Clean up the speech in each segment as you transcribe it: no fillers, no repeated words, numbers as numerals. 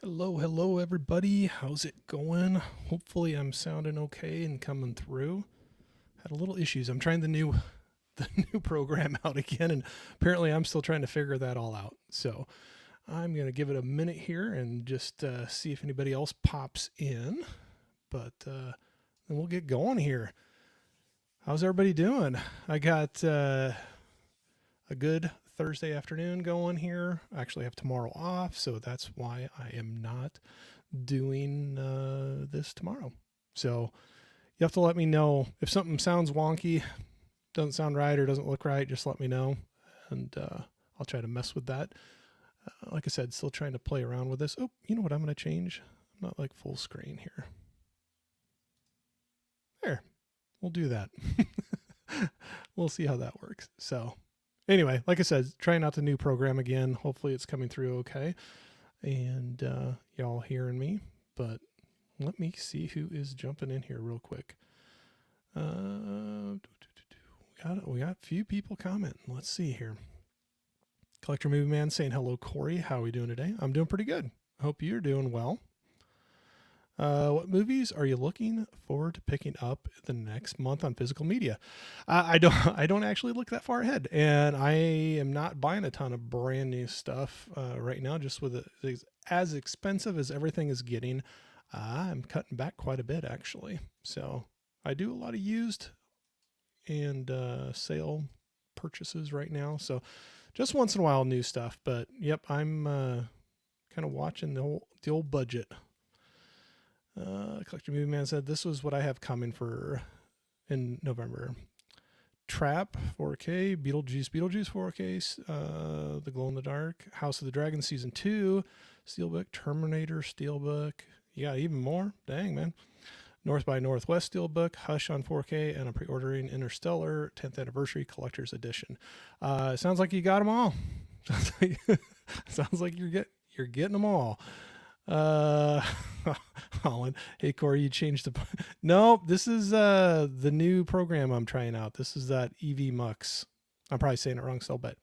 Hello, everybody. How's it going? Hopefully, I'm sounding okay and coming through. Had a little issues. I'm trying the new the new program out again, and apparently, I'm still trying to figure that all out. So, I'm gonna give it a minute here and just see if anybody else pops in. But then we'll get going here. How's everybody doing? I got a good Thursday afternoon going here. I actually have tomorrow off, so that's why I am not doing this tomorrow. So you have to let me know if something sounds wonky, doesn't sound right, or doesn't look right. Just let me know, and I'll try to mess with that. Like I said, still trying to play around with this. Oh, you know what? I'm going to change. I'm not like full screen here. There, we'll do that. We'll see how that works. So anyway, like I said, trying out the new program again. Hopefully it's coming through okay. And y'all hearing me. But let me see who is jumping in here real quick. We got a few people commenting. Let's see here. Collector Movie Man saying hello, Corey. How are we doing today? I'm doing pretty good. Hope you're doing well. What movies are you looking forward to picking up the next month on physical media? I don't actually look that far ahead, and I am not buying a ton of brand new stuff right now. Just with it as expensive as everything is getting, I'm cutting back quite a bit actually. So I do a lot of used and sale purchases right now. So just once in a while new stuff, but yep, I'm kind of watching the old budget. Collector Movie Man said this was what I have coming for in November. Trap 4K, Beetlejuice 4K, The Glow in the Dark, House of the Dragon Season 2, Steelbook, Terminator Steelbook. Yeah, even more. Dang, man. North by Northwest Steelbook, Hush on 4K, and I'm pre-ordering Interstellar 10th Anniversary Collector's Edition. Sounds like you got them all. Sounds like you're getting them all. Holland. Hey Corey, you changed the no, this is the new program I'm trying out. This is that EV Mux. I'm probably saying it wrong still, but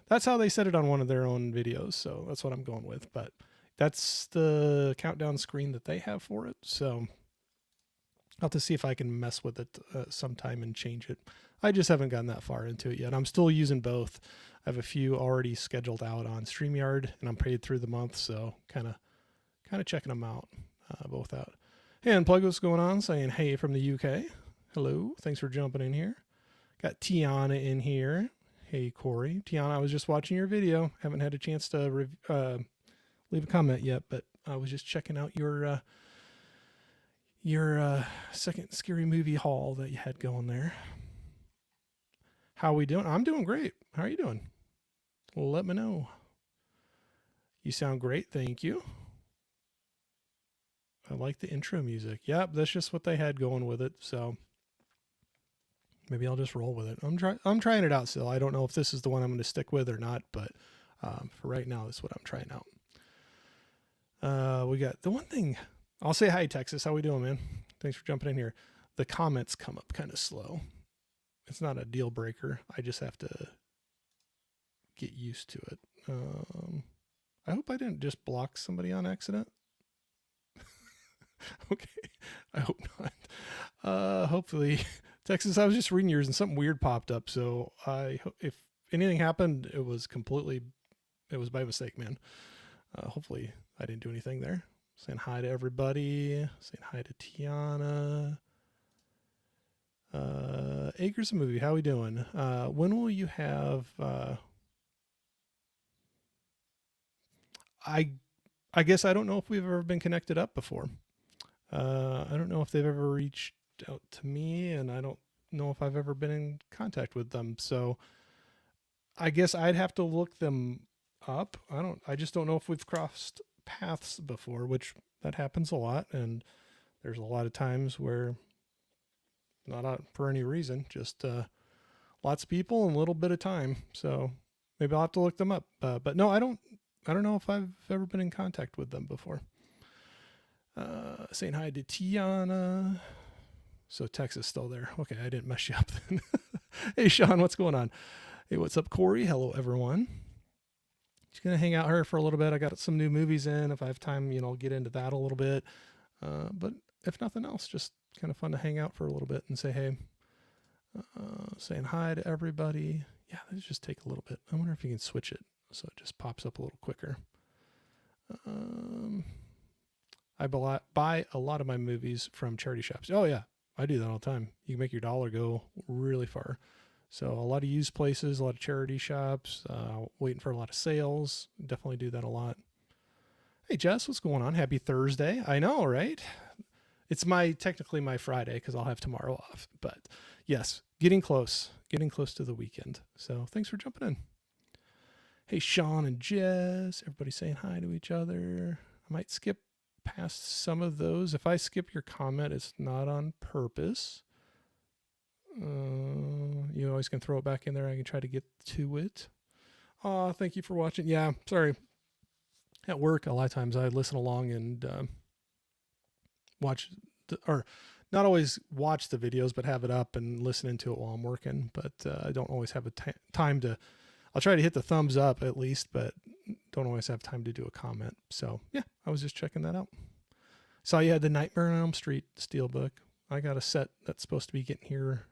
that's how they said it on one of their own videos, so that's what I'm going with. But that's the countdown screen that they have for it, so I'll have to see if I can mess with it sometime and change it. I just haven't gotten that far into it yet. I'm still using both. I have a few already scheduled out on StreamYard, and I'm paid through the month, so kind of checking them out, both out. Hey, Unplug, what's going on? Saying hey from the UK. Hello, thanks for jumping in here. Got Tiana in here. Hey, Corey. Tiana, I was just watching your video. Haven't had a chance to leave a comment yet, but I was just checking out your second scary movie haul that you had going there. How are we doing? I'm doing great. How are you doing? Let me know. You sound great. Thank you. I like the intro music. Yep, that's just what they had going with it. So maybe I'll just roll with it. I'm trying it out still. I don't know if this is the one I'm going to stick with or not, but for right now, that's what I'm trying out. We got the one thing. I'll say hi, Texas. How we doing, man? Thanks for jumping in here. The comments come up kind of slow. It's not a deal breaker. I just have to get used to it. I hope I didn't just block somebody on accident. Okay, I hope not. Hopefully, Texas. I was just reading yours and something weird popped up. So if anything happened, it was by mistake, man. Hopefully, I didn't do anything there. Saying hi to everybody. Saying hi to Tiana. Acres of Movie. How we doing? When will you have? I guess I don't know if we've ever been connected up before. I don't know if they've ever reached out to me, and I don't know if I've ever been in contact with them. So I guess I'd have to look them up. I just don't know if we've crossed paths before, which that happens a lot. And there's a lot of times where not out for any reason, just lots of people and a little bit of time. So maybe I'll have to look them up. But no, I don't know if I've ever been in contact with them before. Saying hi to Tiana. So Texas still there. Okay, I didn't mess you up then. Hey, Sean, what's going on? Hey, what's up, Corey? Hello, everyone. just gonna hang out here for a little bit. I got some new movies in. If I have time, I'll get into that a little bit. But if nothing else, just kind of fun to hang out for a little bit and say hey, saying hi to everybody. Yeah, let's just take a little bit. I wonder if you can switch it so it just pops up a little quicker. I buy a lot of my movies from charity shops. Oh yeah, I do that all the time. You can make your dollar go really far. So a lot of used places, a lot of charity shops, waiting for a lot of sales. Definitely do that a lot. Hey Jess, what's going on? Happy Thursday. I know, right? It's technically my Friday because I'll have tomorrow off. But yes, getting close to the weekend. So thanks for jumping in. Hey Sean and Jess, everybody saying hi to each other. I might skip past some of those. If I skip your comment, it's not on purpose. You always can throw it back in there. I can try to get to it. Oh, thank you for watching. Yeah, sorry. At work, a lot of times I listen along and watch, or not always watch the videos, but have it up and listen into it while I'm working. But I don't always have time to. I'll try to hit the thumbs up at least, but don't always have time to do a comment. So yeah, I was just checking that out. Saw you had the Nightmare on Elm Street Steelbook. I got a set that's supposed to be getting here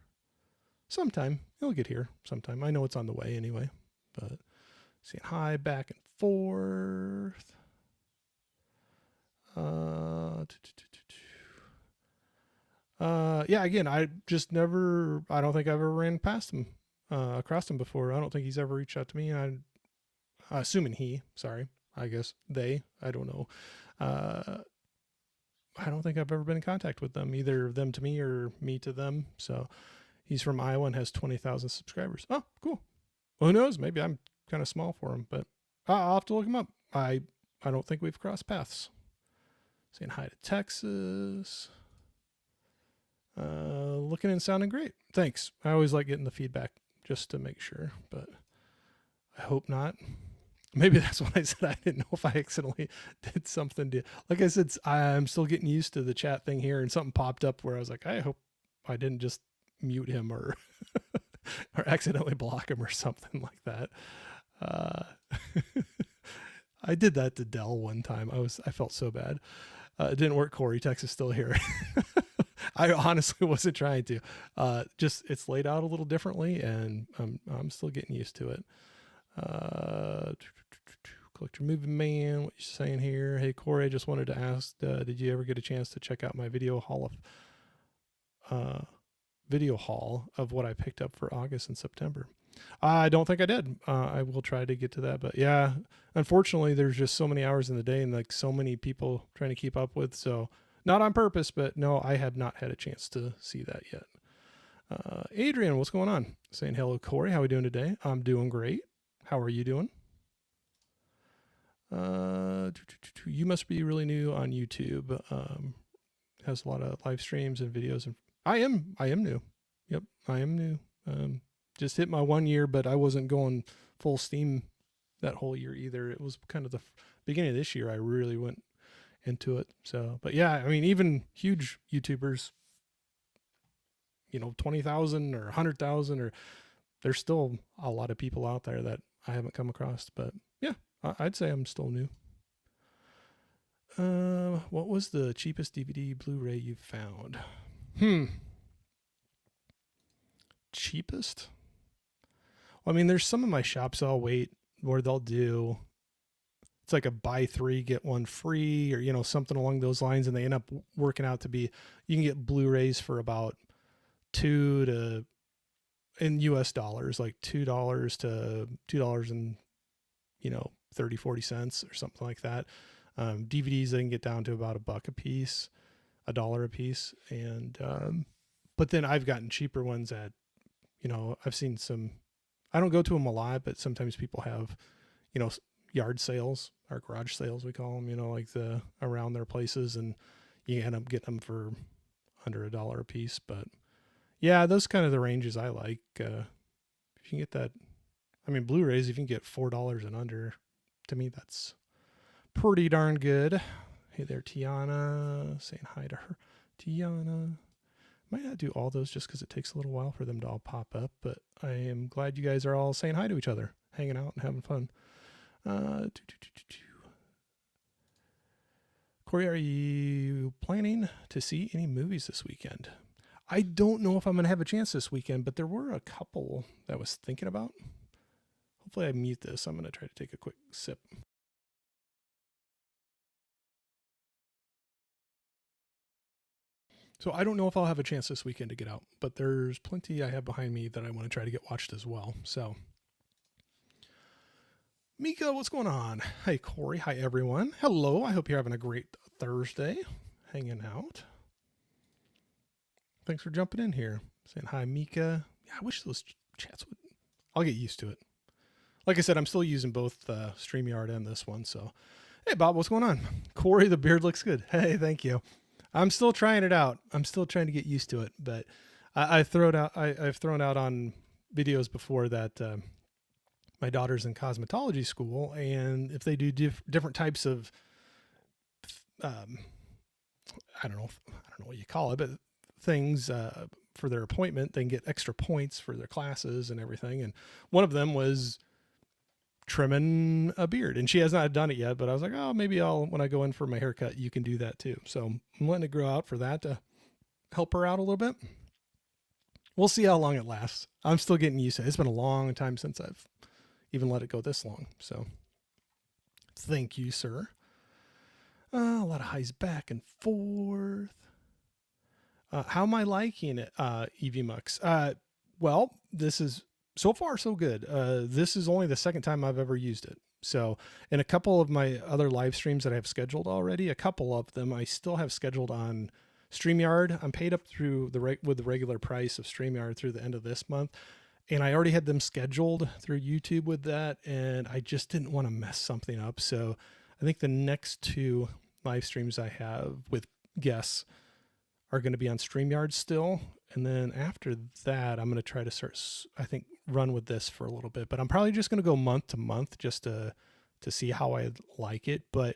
sometime. It'll get here sometime. I know it's on the way anyway, but saying hi back and forth. Yeah, again, I don't think I ever ran past him, across him before. I don't think he's ever reached out to me. And I'm assuming I guess they, I don't know. I don't think I've ever been in contact with them, either them to me or me to them. So he's from Iowa and has 20,000 subscribers. Oh, cool. Well, who knows? Maybe I'm kind of small for him, but I'll have to look him up. I don't think we've crossed paths. Saying hi to Texas. Looking and sounding great. Thanks. I always like getting the feedback just to make sure, but I hope not. Maybe that's what I said. I didn't know if I accidentally did something to, like I said, I'm still getting used to the chat thing here, and something popped up where I was like, I hope I didn't just mute him or or accidentally block him or something like that. I did that to Dell one time. I felt so bad. It didn't work. Corey, Texas still here. I honestly wasn't trying to. Just it's laid out a little differently, and I'm still getting used to it. Collector Movie Man, what you saying here? Hey Corey, I just wanted to ask, did you ever get a chance to check out my video haul of what I picked up for August and September? I don't think I did. I will try to get to that, but yeah, unfortunately there's just so many hours in the day and like so many people trying to keep up with, so not on purpose, but no, I have not had a chance to see that yet. Adrian, what's going on? Saying hello, Corey. How are we doing today? I'm doing great. How are you doing? You must be really new on YouTube. Has a lot of live streams and videos, and I am new. Yep, I am new. Just hit my 1 year, but I wasn't going full steam that whole year either. It was kind of the beginning of this year I really went into it. So, but yeah, I mean, even huge YouTubers, 20,000 or 100,000, or there's still a lot of people out there that I haven't come across. But yeah, I'd say I'm still new. What was the cheapest DVD Blu-ray you've found? Cheapest? Well, I mean, there's some of my shops I'll wait where they'll do, it's like a buy 3 get 1 free, or something along those lines, and they end up working out to be, you can get Blu-rays for about in US dollars, like $2 to $2 and 30-40 cents or something like that. DVDs they can get down to about $1 a piece, $1 a piece, and but then I've gotten cheaper ones at, I've seen some. I don't go to them a lot, but sometimes people have, yard sales or garage sales, we call them, like around their places, and you end up getting them for under $1 a piece. But yeah, those kind of the ranges I like. If you can get that, I mean, Blu-rays, if you can get $4 and under, to me, that's pretty darn good. Hey there, Tiana, saying hi to her. Tiana. Might not do all those just because it takes a little while for them to all pop up, but I am glad you guys are all saying hi to each other, hanging out and having fun. Corey, are you planning to see any movies this weekend? I don't know if I'm going to have a chance this weekend, but there were a couple that I was thinking about. Hopefully I mute this. I'm going to try to take a quick sip. So I don't know if I'll have a chance this weekend to get out, but there's plenty I have behind me that I want to try to get watched as well. So Mika, what's going on? Hi, Corey. Hi, everyone. Hello. I hope you're having a great Thursday hanging out. Thanks for jumping in here. Saying hi, Mika. Yeah, I wish those chats would... I'll get used to it. Like I said, I'm still using both StreamYard and this one. So, hey, Bob, what's going on? Corey, the beard looks good. Hey, thank you. I'm still trying it out. I'm still trying to get used to it. But I've thrown out on videos before that my daughter's in cosmetology school, and if they do different types of I don't know what you call it, but things for their appointment, they can get extra points for their classes and everything. And one of them was trimming a beard, and she has not done it yet, but I was like, oh, maybe when I go in for my haircut, you can do that too. So I'm letting it grow out for that to help her out a little bit. We'll see how long it lasts. I'm still getting used to it. It's been a long time since I've even let it go this long. So thank you, sir. A lot of highs back and forth. How am I liking it, EVMux? Well, this is so far so good. This is only the second time I've ever used it. So in a couple of my other live streams that I have scheduled already, a couple of them I still have scheduled on StreamYard. I'm paid up through with the regular price of StreamYard through the end of this month. And I already had them scheduled through YouTube with that, and I just didn't want to mess something up. So I think the next two live streams I have with guests are going to be on StreamYard still. And then after that, I'm going to try to start, I think, run with this for a little bit. But I'm probably just going to go month to month just to see how I like it. But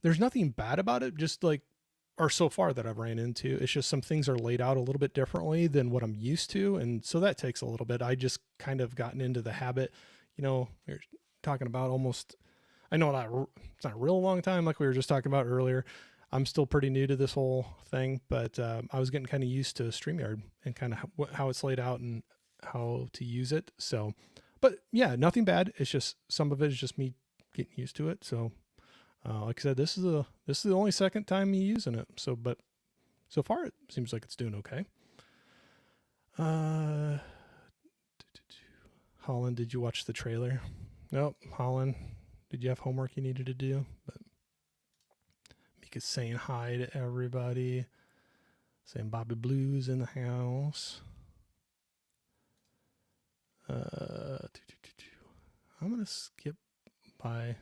there's nothing bad about it, just like, or so far that I've ran into. It's just some things are laid out a little bit differently than what I'm used to. And so that takes a little bit. I just kind of gotten into the habit, you're talking about almost, I know it's not a real long time like we were just talking about earlier. I'm still pretty new to this whole thing, but I was getting kind of used to StreamYard and kind of how it's laid out and how to use it. So, but yeah, nothing bad. It's just, some of it is just me getting used to it. So, like I said, this is the only second time me using it. So, but so far it seems like it's doing okay. Holland, did you watch the trailer? Nope. Holland, did you have homework you needed to do? But Mika's saying hi to everybody. Saying Bobby Blues in the house. I'm gonna skip by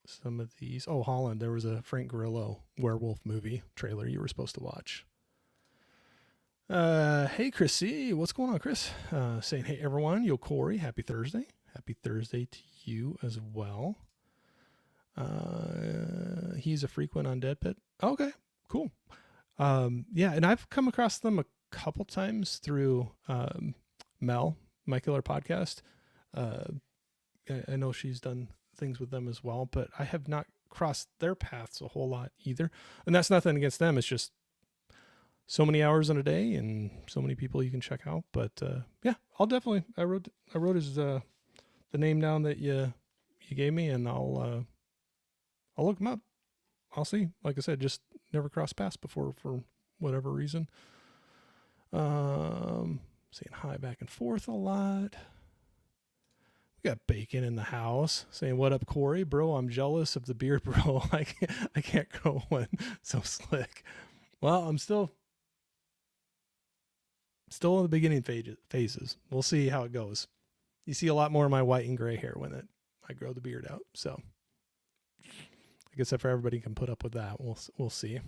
some of these. Oh, Holland, there was a Frank Grillo werewolf movie trailer you were supposed to watch. Hey, Chrissy, what's going on, Chris? Saying, hey, everyone, yo, Corey, happy Thursday. Happy Thursday to you as well. He's a frequent on Dead Pit. Okay, cool. Yeah, and I've come across them a couple times through Mel, My Killer Podcast. I know she's done things with them as well, but I have not crossed their paths a whole lot either. And that's nothing against them. It's just so many hours in a day and so many people you can check out. But yeah, I'll definitely, I wrote his the name down that you gave me, and I'll look him up. I'll see. Like I said, just never crossed paths before for whatever reason. Saying hi back and forth a lot. We got Bacon in the house saying, what up, Corey? Bro, I'm jealous of the beard, bro. I can't grow one so slick. Well, I'm still in the beginning phases. We'll see how it goes. You see a lot more of my white and gray hair when I grow the beard out. So I guess if everybody can put up with that, we'll see.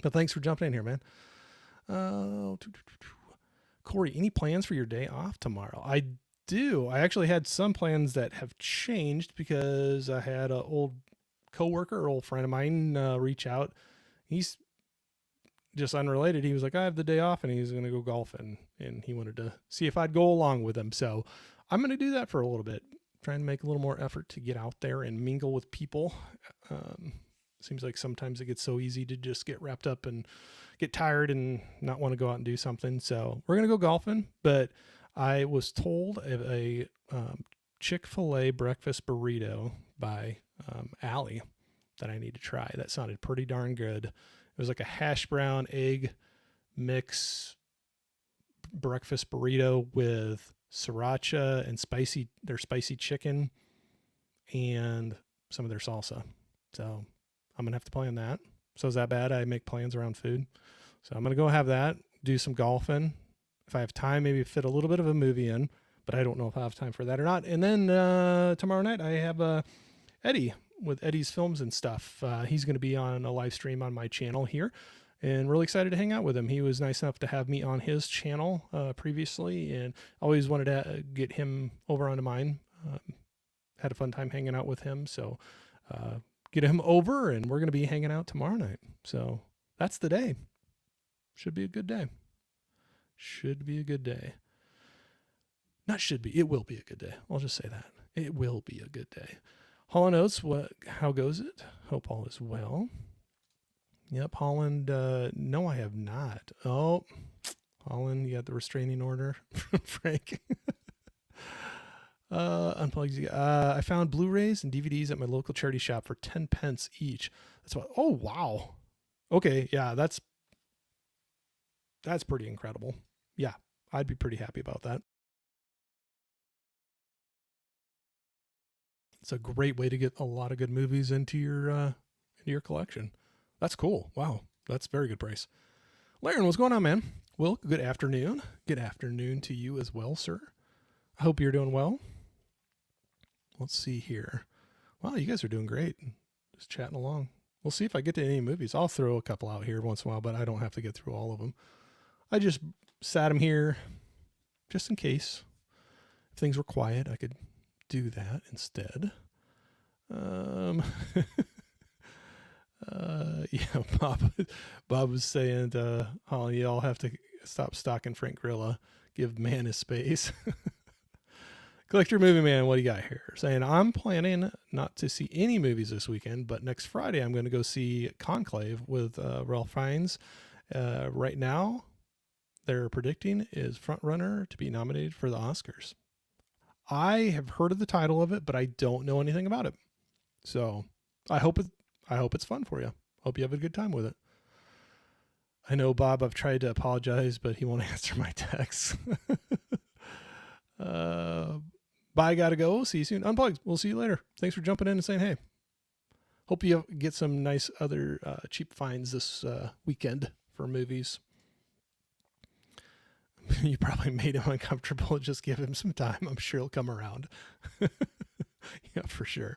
But thanks for jumping in here, man. Corey, any plans for your day off tomorrow? I do. I actually had some plans that have changed because I had an old coworker, old friend of mine, reach out. He's just unrelated. He was like, I have the day off and he's going to go golfing, and he wanted to see if I'd go along with him. So I'm going to do that for a little bit. trying to make a little more effort to get out there and mingle with people. Seems like sometimes it gets so easy to just get wrapped up and get tired and not want to go out and do something. So we're going to go golfing, but I was told of a Chick-fil-A breakfast burrito by Allie that I need to try. That sounded pretty darn good. It was like a hash brown egg mix breakfast burrito with sriracha and their spicy chicken and some of their salsa. So I'm going to have to plan that. So is that bad? I make plans around food. So I'm going to go have that, do some golfing. If I have time, maybe fit a little bit of a movie in, but I don't know if I have time for that or not. And then tomorrow night I have Eddie with Eddie's Films and Stuff. He's going to be on a live stream on my channel here, and really excited to hang out with him. He was nice enough to have me on his channel previously, and always wanted to get him over onto mine. Had a fun time hanging out with him. So get him over, and we're going to be hanging out tomorrow night. So that's the day. Should be a good day. Should be a good day. Not should be. It will be a good day. I'll just say that. It will be a good day. Hall & Oates, how goes it? Hope all is well. Yep, Holland. No, I have not. Oh, Holland, you got the restraining order from Frank. Unplugged. I found Blu-rays and DVDs at my local charity shop for 10 pence each. That's what. Oh, wow. Okay, yeah, that's pretty incredible. Yeah, I'd be pretty happy about that. It's a great way to get a lot of good movies into your collection. That's cool. Wow, that's a very good price. Laren, what's going on, man? Will, good afternoon. Good afternoon to you as well, sir. I hope you're doing well. Let's see here. Wow, you guys are doing great. Just chatting along. We'll see if I get to any movies. I'll throw a couple out here once in a while, but I don't have to get through all of them. I just sat them here just in case. If things were quiet, I could do that instead. Yeah, Bob was saying, Holly, you all have to stop stalking Frank Grilla. Give man his space. Collector Movie Man, what do you got here? Saying, I'm planning not to see any movies this weekend, but next Friday I'm going to go see Conclave with Ralph Fiennes. Right now, they're predicting is frontrunner to be nominated for the Oscars. I have heard of the title of it, but I don't know anything about it. So I hope it's fun for you. Hope you have a good time with it. I know, Bob, I've tried to apologize, but he won't answer my texts. Bye, gotta go. See you soon. Unplugged. We'll see you later. Thanks for jumping in and saying hey. Hope you get some nice other cheap finds this weekend for movies. You probably made him uncomfortable. Just give him some time. I'm sure he'll come around. Yeah, for sure.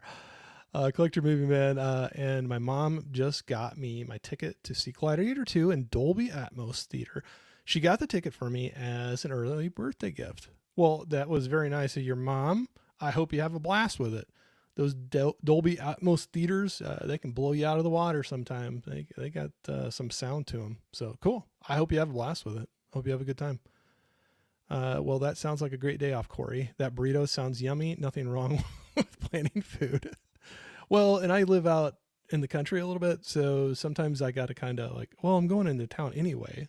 Collector Movie Man, and my mom just got me my ticket to see Gladiator 2 in Dolby Atmos Theater. She got the ticket for me as an early birthday gift. Well, that was very nice of your mom. I hope you have a blast with it. Those Dolby Atmos theaters, they can blow you out of the water sometimes. They got some sound to them. So cool. I hope you have a blast with it. Hope you have a good time. Well, that sounds like a great day off, Corey. That burrito sounds yummy. Nothing wrong with planning food. Well, and I live out in the country a little bit, so sometimes I got to kind of like, well, I'm going into town anyway.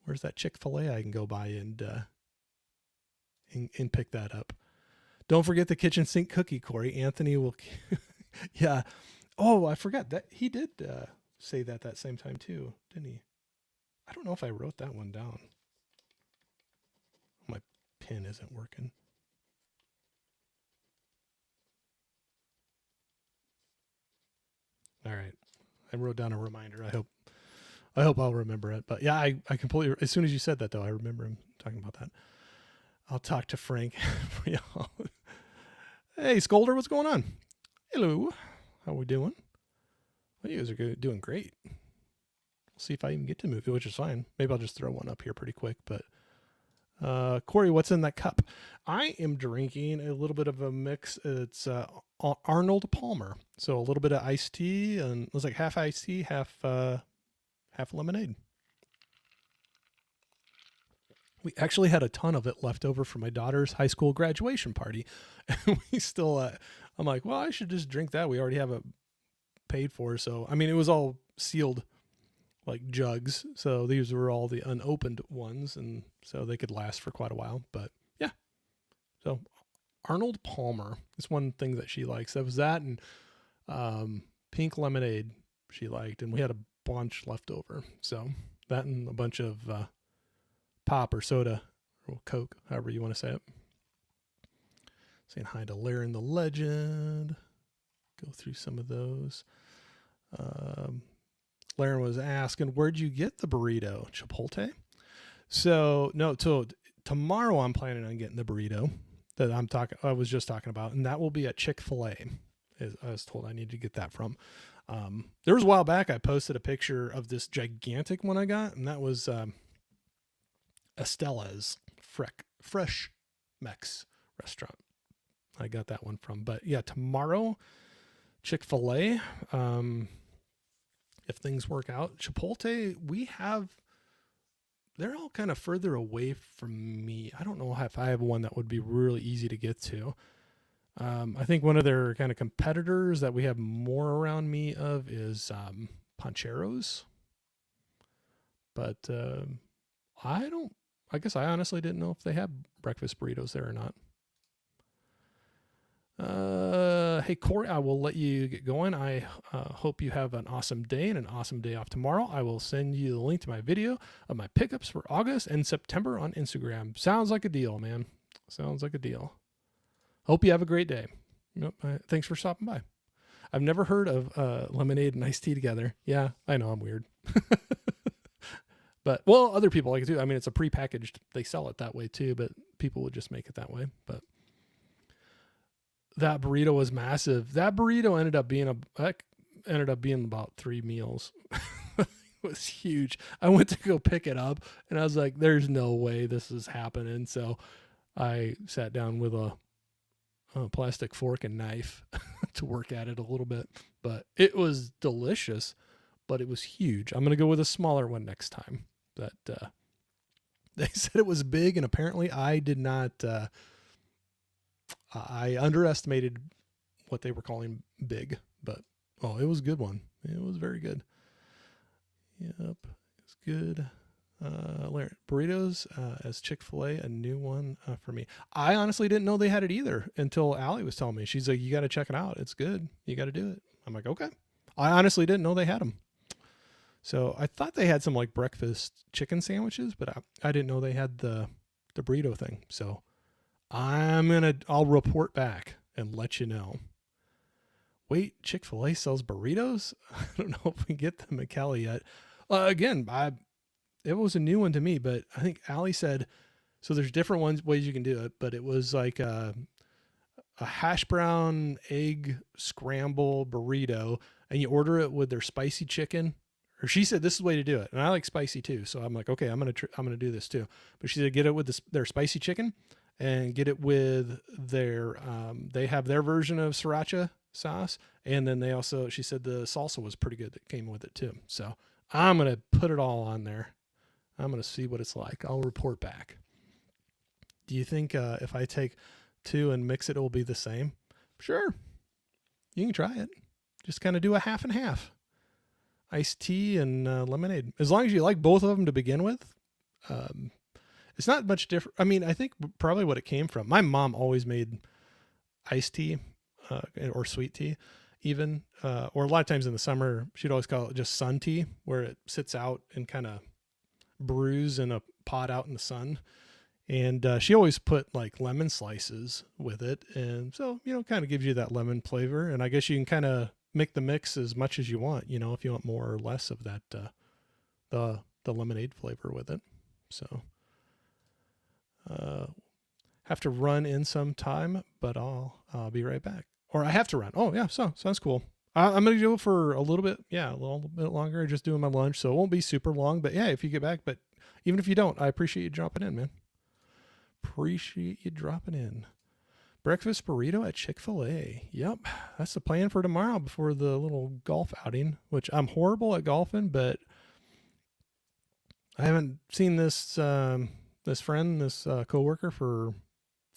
Where's that Chick-fil-A I can go by and pick that up? Don't forget the kitchen sink cookie, Corey. Anthony will, yeah. Oh, I forgot that he did say that same time too, didn't he? I don't know if I wrote that one down. My pen isn't working. All right. I wrote down a reminder. I hope I'll remember it. But yeah, I completely, as soon as you said that though, I remember him talking about that. I'll talk to Frank for y'all. Hey, Scolder, what's going on? Hello. How we doing? Well, you guys are doing great. We'll see if I even get to the movie, which is fine. Maybe I'll just throw one up here pretty quick. But Corey, what's in that cup? I am drinking a little bit of a mix. It's Arnold Palmer. So a little bit of iced tea, and it was like half iced tea, half lemonade. We actually had a ton of it left over for my daughter's high school graduation party. And we still, I'm like, well, I should just drink that. We already have it paid for. So, I mean, it was all sealed like jugs. So these were all the unopened ones. And so they could last for quite a while. But yeah. So Arnold Palmer is one thing that she likes. That was that and pink lemonade she liked. And we had a bunch left over. So that and a bunch of pop or soda or Coke, however you want to say it. Saying hi to Laren the Legend. Go through some of those. Laren was asking, where'd you get the burrito? Chipotle? So tomorrow I'm planning on getting the burrito that I was just talking about, and that will be at Chick-fil-A. I was told I need to get that from. There was a while back I posted a picture of this gigantic one I got, and that was Estella's Fresh Mex restaurant. I got that one from. But yeah, tomorrow, Chick-fil-A, if things work out. Chipotle, they're all kind of further away from me. I don't know if I have one that would be really easy to get to. I think one of their kind of competitors that we have more around me of is Pancheros. But I guess I honestly didn't know if they have breakfast burritos there or not. Hey, Corey, I will let you get going. I hope you have an awesome day and an awesome day off tomorrow. I will send you the link to my video of my pickups for August and September on Instagram. Sounds like a deal, man. Sounds like a deal. Hope you have a great day. Yep, thanks for stopping by. I've never heard of lemonade and iced tea together. Yeah, I know I'm weird. But, well, other people like it too. I mean, it's a prepackaged, they sell it that way too, but people would just make it that way. But that burrito was massive. That burrito ended up being about 3 meals. It was huge. I went to go pick it up and I was like, there's no way this is happening. So I sat down with a plastic fork and knife to work at it a little bit, but it was delicious, but it was huge. I'm going to go with a smaller one next time. That they said it was big, and apparently I did not. I underestimated what they were calling big, but it was a good one. It was very good. Yep, it's good. Burritos as Chick-fil-A, a new one for me. I honestly didn't know they had it either until Allie was telling me. She's like, you got to check it out. It's good. You got to do it. I'm like, okay. I honestly didn't know they had them. So I thought they had some like breakfast chicken sandwiches, but I didn't know they had the burrito thing. So I'll report back and let you know. Wait, Chick-fil-A sells burritos? I don't know if we get them at Cali yet. Again, it was a new one to me, but I think Allie said, so there's different ways you can do it, but it was like a hash brown egg scramble burrito, and you order it with their spicy chicken. Or she said this is the way to do it, and I like spicy too. So I'm like, okay, I'm gonna do this too. But she said get it with their spicy chicken, and get it with their they have their version of sriracha sauce, and then she said the salsa was pretty good that came with it too. So I'm gonna put it all on there. I'm gonna see what it's like. I'll report back. Do you think if I take 2 and mix it, it will be the same? Sure, you can try it. Just kind of do a half and half. Iced tea and lemonade. As long as you like both of them to begin with, it's not much different. I mean, I think probably what it came from. My mom always made iced tea or sweet tea even. Or a lot of times in the summer, she'd always call it just sun tea, where it sits out and kind of brews in a pot out in the sun. And she always put like lemon slices with it. And so, kind of gives you that lemon flavor. And I guess you can kind of make the mix as much as you want, if you want more or less of that, the lemonade flavor with it. So, have to run in some time, but I'll be right back. Or I have to run. Oh yeah. So sounds cool. I'm going to do it for a little bit longer, just doing my lunch. So it won't be super long, but yeah, if you get back, but even if you don't, I appreciate you dropping in, man. Appreciate you dropping in. Breakfast burrito at Chick-fil-A. Yep, that's the plan for tomorrow before the little golf outing, which I'm horrible at golfing, but I haven't seen this this friend, this coworker for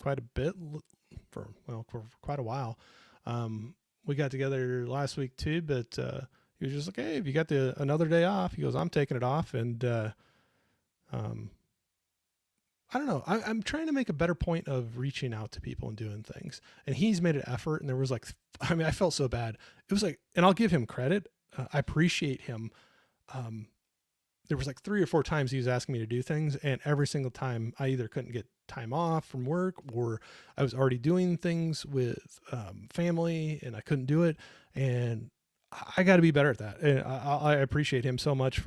quite a bit, for quite a while. We got together last week too, but he was just like, "Hey, if you got another day off," he goes, "I'm taking it off," and I don't know. I'm trying to make a better point of reaching out to people and doing things. And he's made an effort. And there was like, I mean, I felt so bad. It was like, and I'll give him credit. I appreciate him. There was like 3 or 4 times he was asking me to do things. And every single time I either couldn't get time off from work, or I was already doing things with family and I couldn't do it. And I got to be better at that. And I appreciate him so much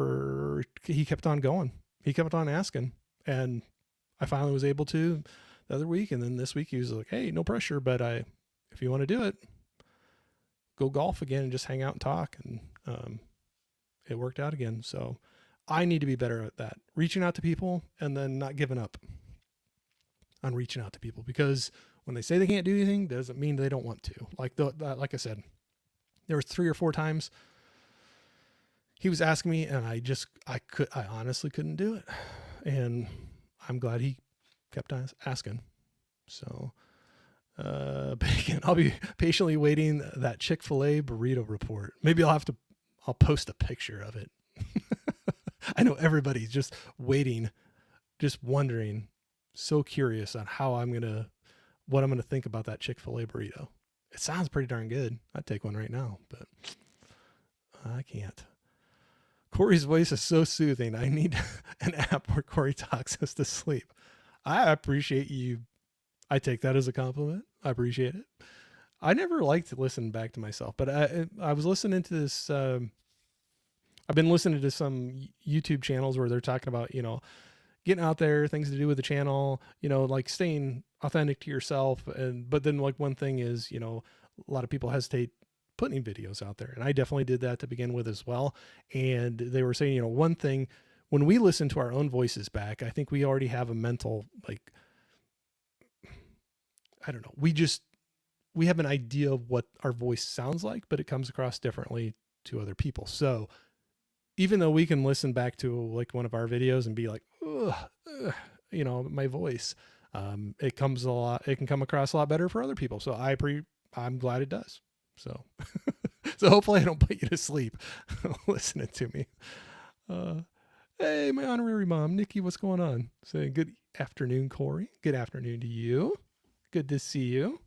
he kept on going. He kept on asking. And I finally was able to the other week. And then this week he was like, "Hey, no pressure, but if you want to do it, go golf again and just hang out and talk." And it worked out again. So I need to be better at that, reaching out to people and then not giving up on reaching out to people, because when they say they can't do anything, doesn't mean they don't want to. Like I said, there was 3 or 4 times he was asking me and I honestly couldn't do it. And I'm glad he kept asking. So, Bacon, I'll be patiently waiting that Chick-fil-A burrito report. Maybe I'll post a picture of it. I know everybody's just waiting, just wondering, so curious on what I'm going to think about that Chick-fil-A burrito. It sounds pretty darn good. I'd take one right now, but I can't. Corey's voice is so soothing. I need an app where Corey talks us to sleep. I appreciate you. I take that as a compliment. I appreciate it. I never liked to listen back to myself, but I was listening to this. I've been listening to some YouTube channels where they're talking about, getting out there, things to do with the channel, like staying authentic to yourself. But then like one thing is, a lot of people hesitate putting videos out there. And I definitely did that to begin with as well. And they were saying, one thing, when we listen to our own voices back, I think we already have a mental, I don't know. We have an idea of what our voice sounds like, but it comes across differently to other people. So even though we can listen back to like one of our videos and be like, my voice, it can come across a lot better for other people. So I'm glad it does. So, so hopefully I don't put you to sleep listening to me. Hey, my honorary mom, Nikki, what's going on? Saying good afternoon, Corey. Good afternoon to you. Good to see you.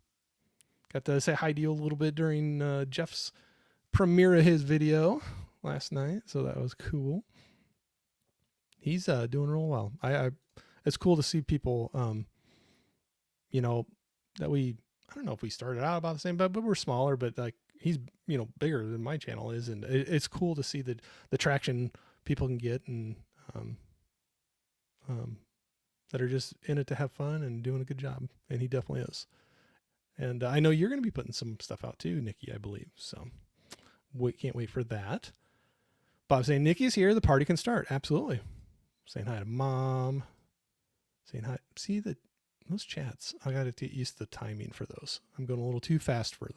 Got to say hi to you a little bit during Jeff's premiere of his video last night. So that was cool. He's doing real well. It's cool to see people, that I don't know if we started out about the same, but we're smaller, but like he's, bigger than my channel is. And it's cool to see the traction people can get and that are just in it to have fun and doing a good job. And he definitely is. And I know you're going to be putting some stuff out too, Nikki, I believe. So can't wait for that. Bob saying, Nikki's here. The party can start. Absolutely. Saying hi to mom. Saying hi. See those chats. I got to get used to the timing for those. I'm going a little too fast for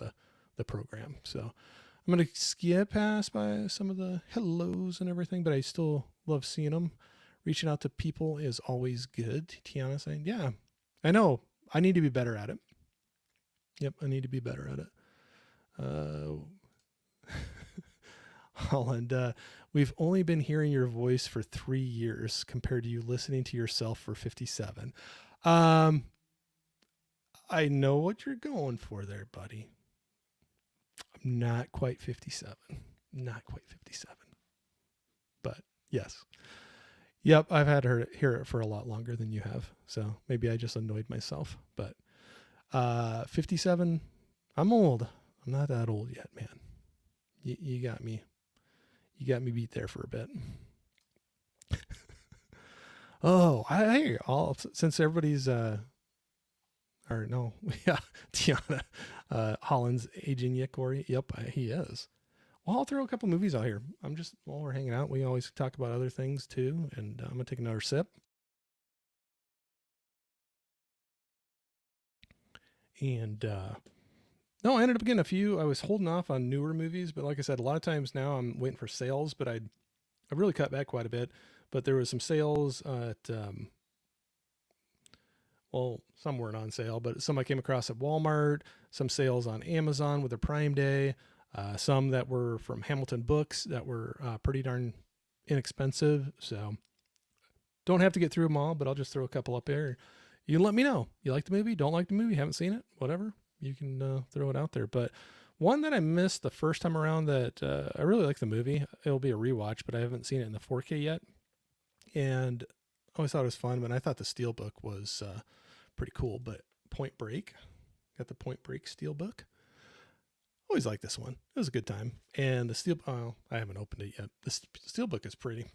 the program. So I'm going to skip past by some of the hellos and everything, but I still love seeing them. Reaching out to people is always good. Tiana saying, yeah, I know. I need to be better at it. Yep, I need to be better at it. Holland, we've only been hearing your voice for 3 years compared to you listening to yourself for 57. I know what you're going for there, buddy. I'm not quite 57. Not quite 57. But yes. Yep, I've had her hear it for a lot longer than you have. So maybe I just annoyed myself. But 57, I'm old. I'm not that old yet, man. You got me. You got me beat there for a bit. Oh, I hear since everybody's yeah, Tiana, Holland's aging yet, Corey. Yep, he is. Well, I'll throw a couple movies out here. While we're hanging out, we always talk about other things too. And I'm gonna take another sip. And no, I ended up getting a few. I was holding off on newer movies, but like I said, a lot of times now I'm waiting for sales, but I really cut back quite a bit. But there was some sales at Well, some weren't on sale, but some I came across at Walmart, some sales on Amazon with their Prime Day, some that were from Hamilton Books that were pretty darn inexpensive. So don't have to get through them all, but I'll just throw a couple up there. You can let me know. You like the movie? Don't like the movie? Haven't seen it? Whatever. You can throw it out there. But one that I missed the first time around that I really like the movie. It'll be a rewatch, but I haven't seen it in the 4K yet. And I always thought it was fun, but I thought the Steelbook was pretty cool. But Point Break, got the Point Break Steelbook. Always liked this one. It was a good time. And the I haven't opened it yet. The Steelbook is pretty.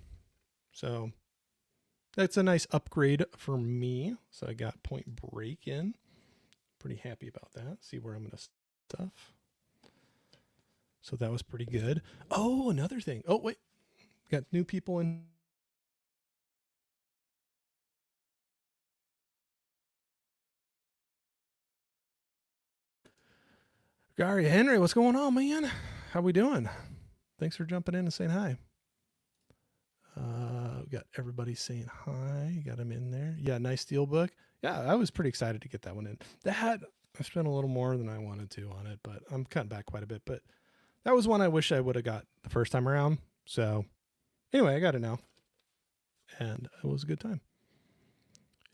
So that's a nice upgrade for me. So I got Point Break in. Pretty happy about that. See where I'm going to stuff. So that was pretty good. Oh, another thing. Oh, wait. Got new people in. Gary Henry, what's going on, man? How we doing? Thanks for jumping in and saying hi. We got everybody saying hi. Got him in there. Yeah, nice Steelbook. Yeah, I was pretty excited to get that one in. That I spent a little more than I wanted to on it, but I'm cutting back quite a bit. But that was one I wish I would have got the first time around. So anyway, I got it now, and it was a good time.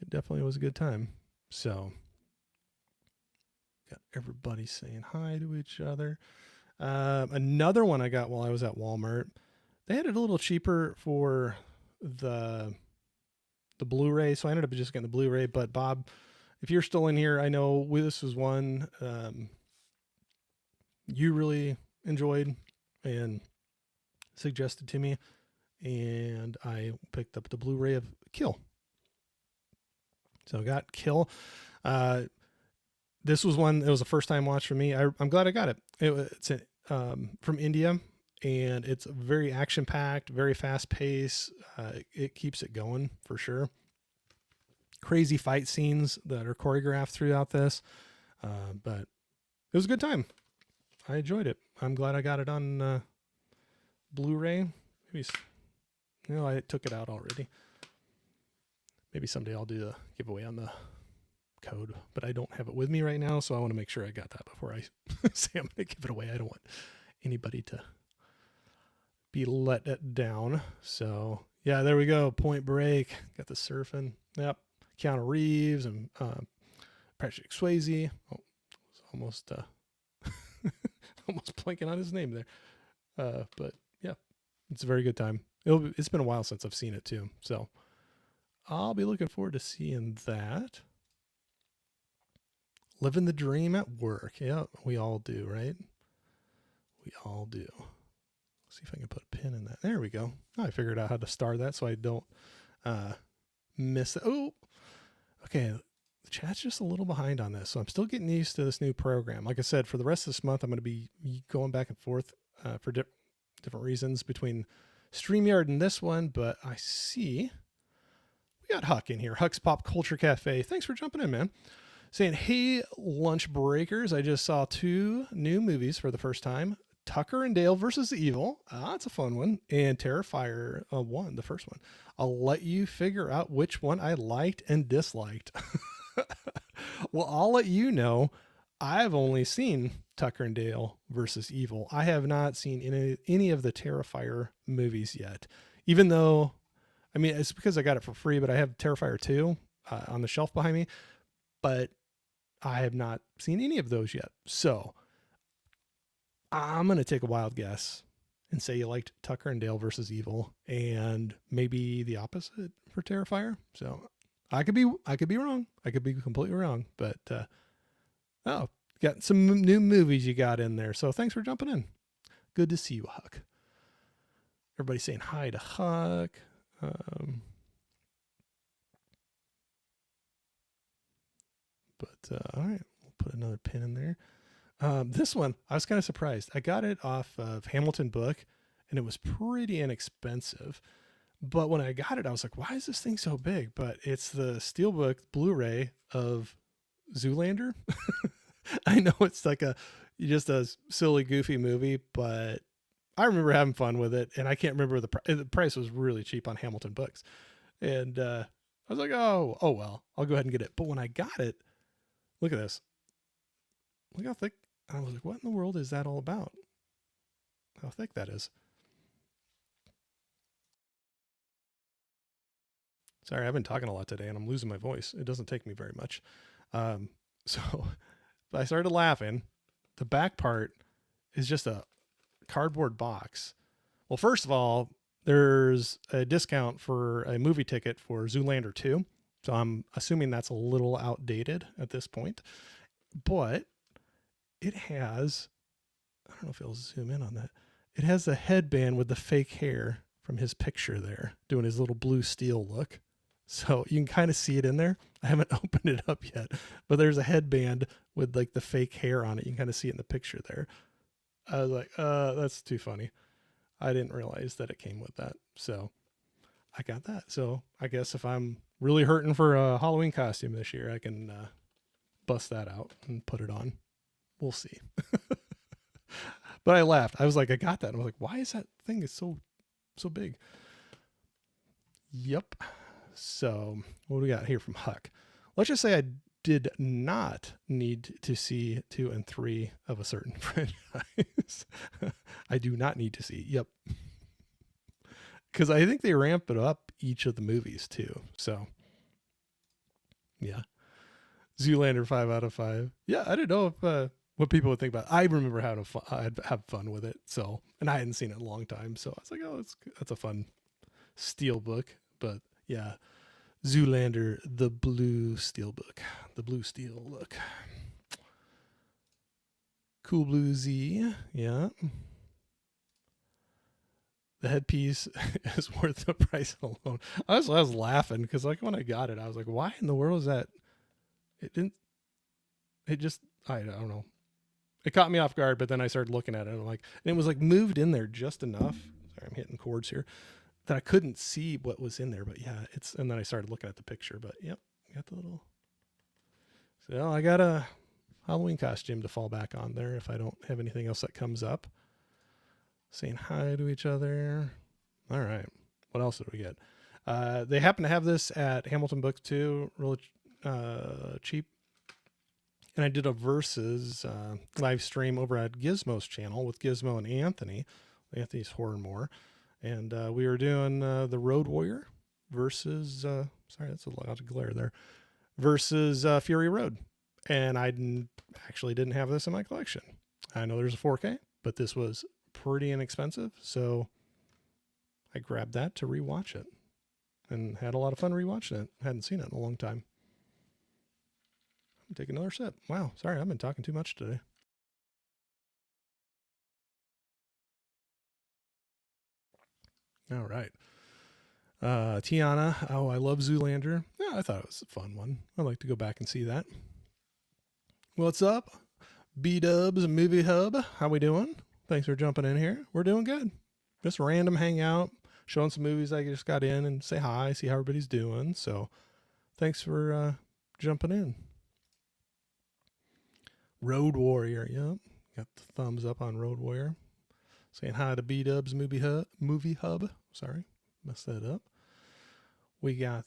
It definitely was a good time. So got everybody saying hi to each other. Another one I got while I was at Walmart. They had it a little cheaper for the Blu-ray, so I ended up just getting the Blu-ray. But Bob, if you're still in here, I know this was one you really enjoyed and suggested to me, and I picked up the Blu-ray of Kill. So I got Kill. This was one. It was a first-time watch for me. I'm glad I got it. It's from India. And it's very action-packed, very fast-paced. It keeps it going for sure. Crazy fight scenes that are choreographed throughout this. But it was a good time. I enjoyed it. I'm glad I got it on Blu-ray. Maybe, I took it out already. Maybe someday I'll do a giveaway on the code, but I don't have it with me right now, so I want to make sure I got that before I say I'm going to give it away. I don't want anybody to be let down. So yeah, there we go. Point Break. Got the surfing. Yep. Keanu Reeves and Patrick Swayze. Oh, was almost almost blanking on his name there. But yeah, it's a very good time. It's been a while since I've seen it too, so I'll be looking forward to seeing that. Living the dream at work. Yeah, we all do, right? We all do. See if I can put a pin in that. There we go. Oh, I figured out how to star that so I don't miss it. Oh, okay. The chat's just a little behind on this, so I'm still getting used to this new program. Like I said, for the rest of this month, I'm going to be going back and forth for different reasons between StreamYard and this one, but I see we got Huck in here. Huck's Pop Culture Cafe. Thanks for jumping in, man. Saying, hey, lunch breakers. I just saw 2 new movies for the first time. Tucker and Dale versus Evil. That's a fun one. And Terrifier 1, the first one. I'll let you figure out which one I liked and disliked. Well, I'll let you know. I've only seen Tucker and Dale versus Evil. I have not seen any of the Terrifier movies yet. Even though, I mean, it's because I got it for free, but I have Terrifier 2 on the shelf behind me. But I have not seen any of those yet. So I'm going to take a wild guess and say you liked Tucker and Dale versus Evil and maybe the opposite for Terrifier. So I could be wrong. I could be completely wrong, but, got some new movies you got in there. So thanks for jumping in. Good to see you, Huck. Everybody's saying hi to Huck. All right, we'll put another pin in there. This one, I was kind of surprised. I got it off of Hamilton Book, and it was pretty inexpensive. But when I got it, I was like, why is this thing so big? But it's the Steelbook Blu-ray of Zoolander. I know it's like just a silly, goofy movie, but I remember having fun with it, and I can't remember the price was really cheap on Hamilton Books. And I I was like, oh well, I'll go ahead and get it. But when I got it, look at this. Look how thick. I was like, what in the world is that all about? How thick that is. Sorry, I've been talking a lot today and I'm losing my voice. It doesn't take me very much. So I started laughing. The back part is just a cardboard box. Well, first of all, there's a discount for a movie ticket for Zoolander 2. So I'm assuming that's a little outdated at this point. But it has, I don't know if it'll zoom in on that. It has the headband with the fake hair from his picture there, doing his little blue steel look. So you can kind of see it in there. I haven't opened it up yet, but there's a headband with like the fake hair on it. You can kind of see it in the picture there. I was like, that's too funny. I didn't realize that it came with that. So I got that. So I guess if I'm really hurting for a Halloween costume this year, I can bust that out and put it on. We'll see. But I laughed. I was like, I got that. I was like, why is that thing is so big? Yep. So what do we got here from Huck? Let's just say I did not need to see 2 and 3 of a certain franchise. I do not need to see. Yep. Because I think they ramp it up each of the movies too. So yeah. Zoolander 5 out of 5. Yeah, I don't know if what people would think about it. I remember how I'd have fun with it. So, and I hadn't seen it in a long time. So I was like, oh, that's a fun steel book. But yeah, Zoolander, the blue steel book, the blue steel look. Cool Blue Z. Yeah. The headpiece is worth the price alone. I was laughing because like when I got it, I was like, why in the world is that? I don't know. It caught me off guard, but then I started looking at it and I'm like, and it was like moved in there just enough. Sorry, I'm hitting chords here that I couldn't see what was in there, but yeah, and then I started looking at the picture, but yep, got the little, so I got a Halloween costume to fall back on there if I don't have anything else that comes up. Saying hi to each other. All right. What else did we get? They happen to have this at Hamilton Books too, really cheap. And I did a versus live stream over at Gizmo's channel with Gizmo and Anthony. Anthony's Horror and More. And we were doing the Road Warrior versus, sorry, that's a lot of glare there, versus Fury Road. And I actually didn't have this in my collection. I know there's a 4K, but this was pretty inexpensive. So I grabbed that to rewatch it and had a lot of fun rewatching it. Hadn't seen it in a long time. Take another sip. Wow. Sorry, I've been talking too much today. All right. Tiana. Oh, I love Zoolander. Yeah, I thought it was a fun one. I'd like to go back and see that. What's up? B-Dubs Movie Hub. How we doing? Thanks for jumping in here. We're doing good. Just random hangout, showing some movies I just got in and say hi, see how everybody's doing. So thanks for jumping in. Road Warrior, yep. Got the thumbs up on Road Warrior. Saying hi to B-Dubs Movie Hub. Sorry, messed that up. We got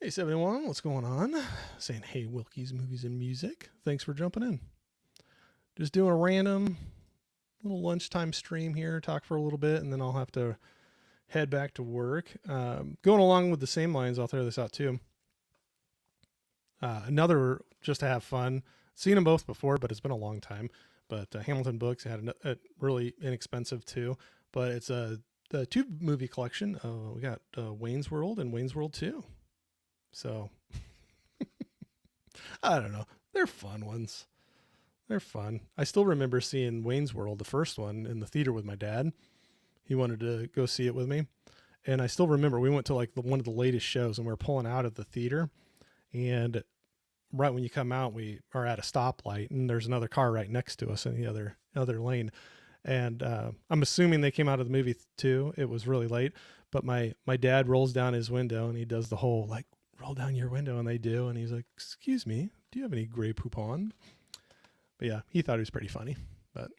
Hey 71, what's going on? Saying hey Wilkie's Movies and Music. Thanks for jumping in. Just doing a random little lunchtime stream here, talk for a little bit, and then I'll have to head back to work. Going along with the same lines, I'll throw this out too. Another, just to have fun. Seen them both before, but it's been a long time. But Hamilton Books had a really inexpensive too. But it's a 2-movie collection. We got Wayne's World and Wayne's World 2. So, I don't know. They're fun ones. They're fun. I still remember seeing Wayne's World, the first one, in the theater with my dad. He wanted to go see it with me. And I still remember we went to like one of the latest shows and we were pulling out of the theater. And right when you come out, we are at a stoplight and there's another car right next to us in the other lane. And I'm assuming they came out of the movie too. It was really late, but my dad rolls down his window and he does the whole like roll down your window, and they do. And he's like, "Excuse me, do you have any Grey Poupon?" But yeah, he thought he was pretty funny, but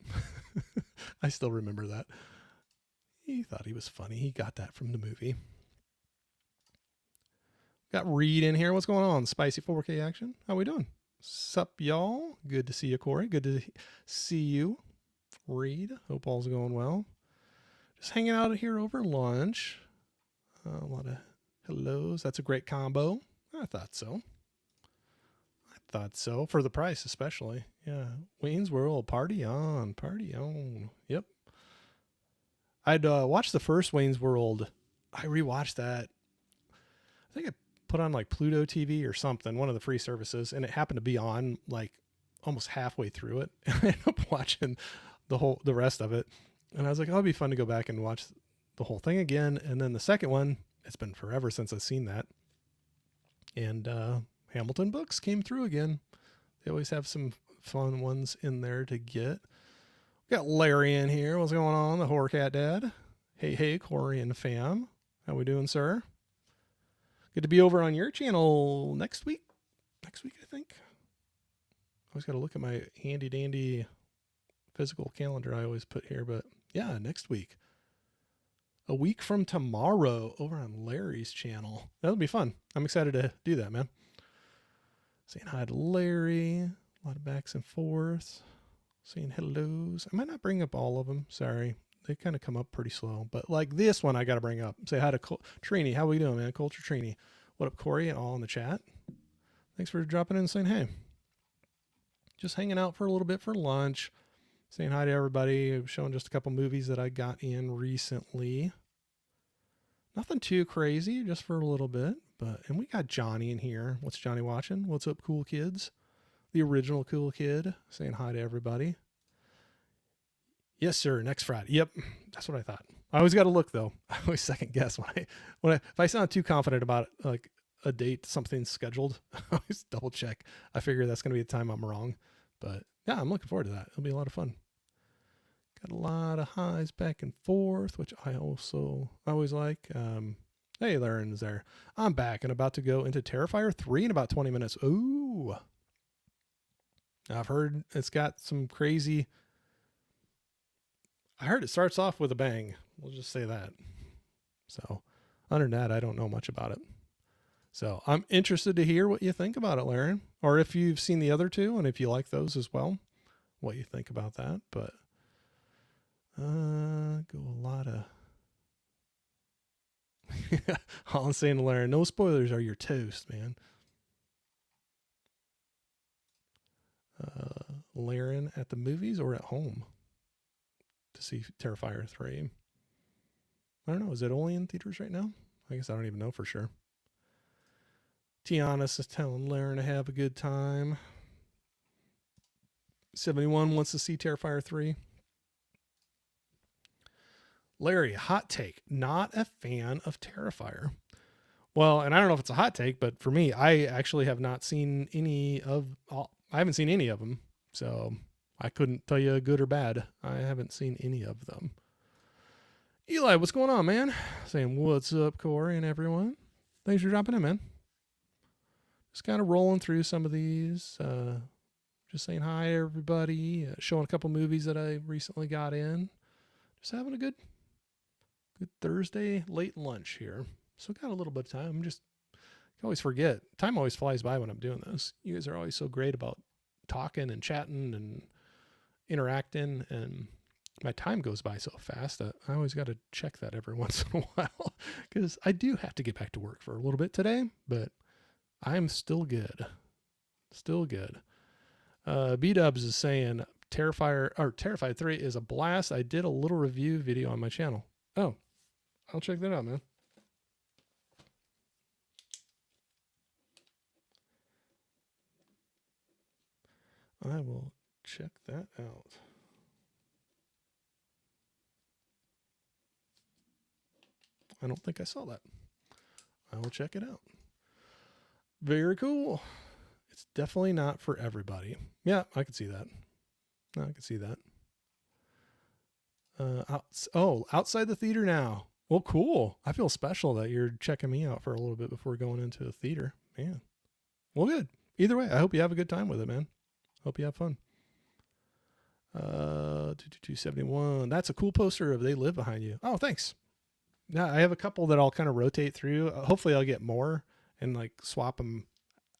I still remember that. He thought he was funny. He got that from the movie. Got Reed in here. What's going on? Spicy 4K action. How we doing? Sup, y'all? Good to see you, Corey. Good to see you, Reed. Hope all's going well. Just hanging out here over lunch. A lot of hellos. That's a great combo. I thought so. For the price, especially. Yeah. Wayne's World. Party on. Party on. Yep. I'd watched the first Wayne's World. I rewatched that. I think I put on like Pluto TV or something, one of the free services, and it happened to be on like almost halfway through it. I ended up watching the rest of it. And I was like, oh, it'd be fun to go back and watch the whole thing again. And then the second one, it's been forever since I've seen that. And Hamilton books came through again. They always have some fun ones in there to get. We got Larry in here. What's going on? The Horror Cat Dad. Hey, Corey and fam. How we doing, sir? Good to be over on your channel next week. Next week, I think. I always got to look at my handy dandy physical calendar I always put here, but yeah, next week. A week from tomorrow over on Larry's channel. That'll be fun. I'm excited to do that, man. Saying hi to Larry. A lot of backs and forths. Saying hellos. I might not bring up all of them. Sorry. They kind of come up pretty slow. But like this one, I got to bring up. Say hi to Trini. How we doing, man? Culture Trini. What up, Corey? All in the chat. Thanks for dropping in and saying hey. Just hanging out for a little bit for lunch. Saying hi to everybody. Showing just a couple movies that I got in recently. Nothing too crazy, just for a little bit. And we got Johnny in here. What's Johnny watching? What's up, cool kids? The original cool kid. Saying hi to everybody. Yes, sir. Next Friday. Yep. That's what I thought. I always got to look though. I always second guess if I sound too confident about it, like a date, something's scheduled, I always double check. I figure that's going to be the time I'm wrong, but yeah, I'm looking forward to that. It'll be a lot of fun. Got a lot of highs back and forth, which I always like. Hey, Lauren's there. I'm back and about to go into Terrifier 3 in about 20 minutes. Ooh. I've heard it's got some crazy. I heard it starts off with a bang. We'll just say that. So, other than that, I don't know much about it. So, I'm interested to hear what you think about it, Laren. Or if you've seen the other two and if you like those as well, what you think about that. But, go a lot of. All I'm saying to Laren, no spoilers are your toast, man. Laren at the movies or at home to see Terrifier 3. I don't know. Is it only in theaters right now? I guess I don't even know for sure. Tiana's is telling Laren to have a good time. 71 wants to see Terrifier 3. Larry, hot take. Not a fan of Terrifier. Well, and I don't know if it's a hot take, but for me, I actually have not seen any of. I haven't seen any of them, so I couldn't tell you good or bad. I haven't seen any of them. Eli, what's going on, man? Saying what's up, Corey and everyone. Thanks for dropping in, man. Just kind of rolling through some of these. Just saying hi, everybody. Showing a couple movies that I recently got in. Just having a good Thursday late lunch here. So got a little bit of time. I always forget. Time always flies by when I'm doing this. You guys are always so great about talking and chatting and interacting, and my time goes by so fast that I always got to check that every once in a while because I do have to get back to work for a little bit today, but I'm still good. Still good. B-Dubs is saying Terrified 3 is a blast. I did a little review video on my channel. Oh, I'll check that out, man. I will check that out. I don't think I saw that. I will check it out. Very cool. It's definitely not for everybody. Yeah, I could see that. I could see that. Outside the theater now. Well, cool. I feel special that you're checking me out for a little bit before going into the theater. Man. Well, good. Either way, I hope you have a good time with it, man. Hope you have fun. 271. That's a cool poster of They Live Behind You. Oh, thanks. Yeah, I have a couple that I'll kind of rotate through. Hopefully I'll get more and like swap them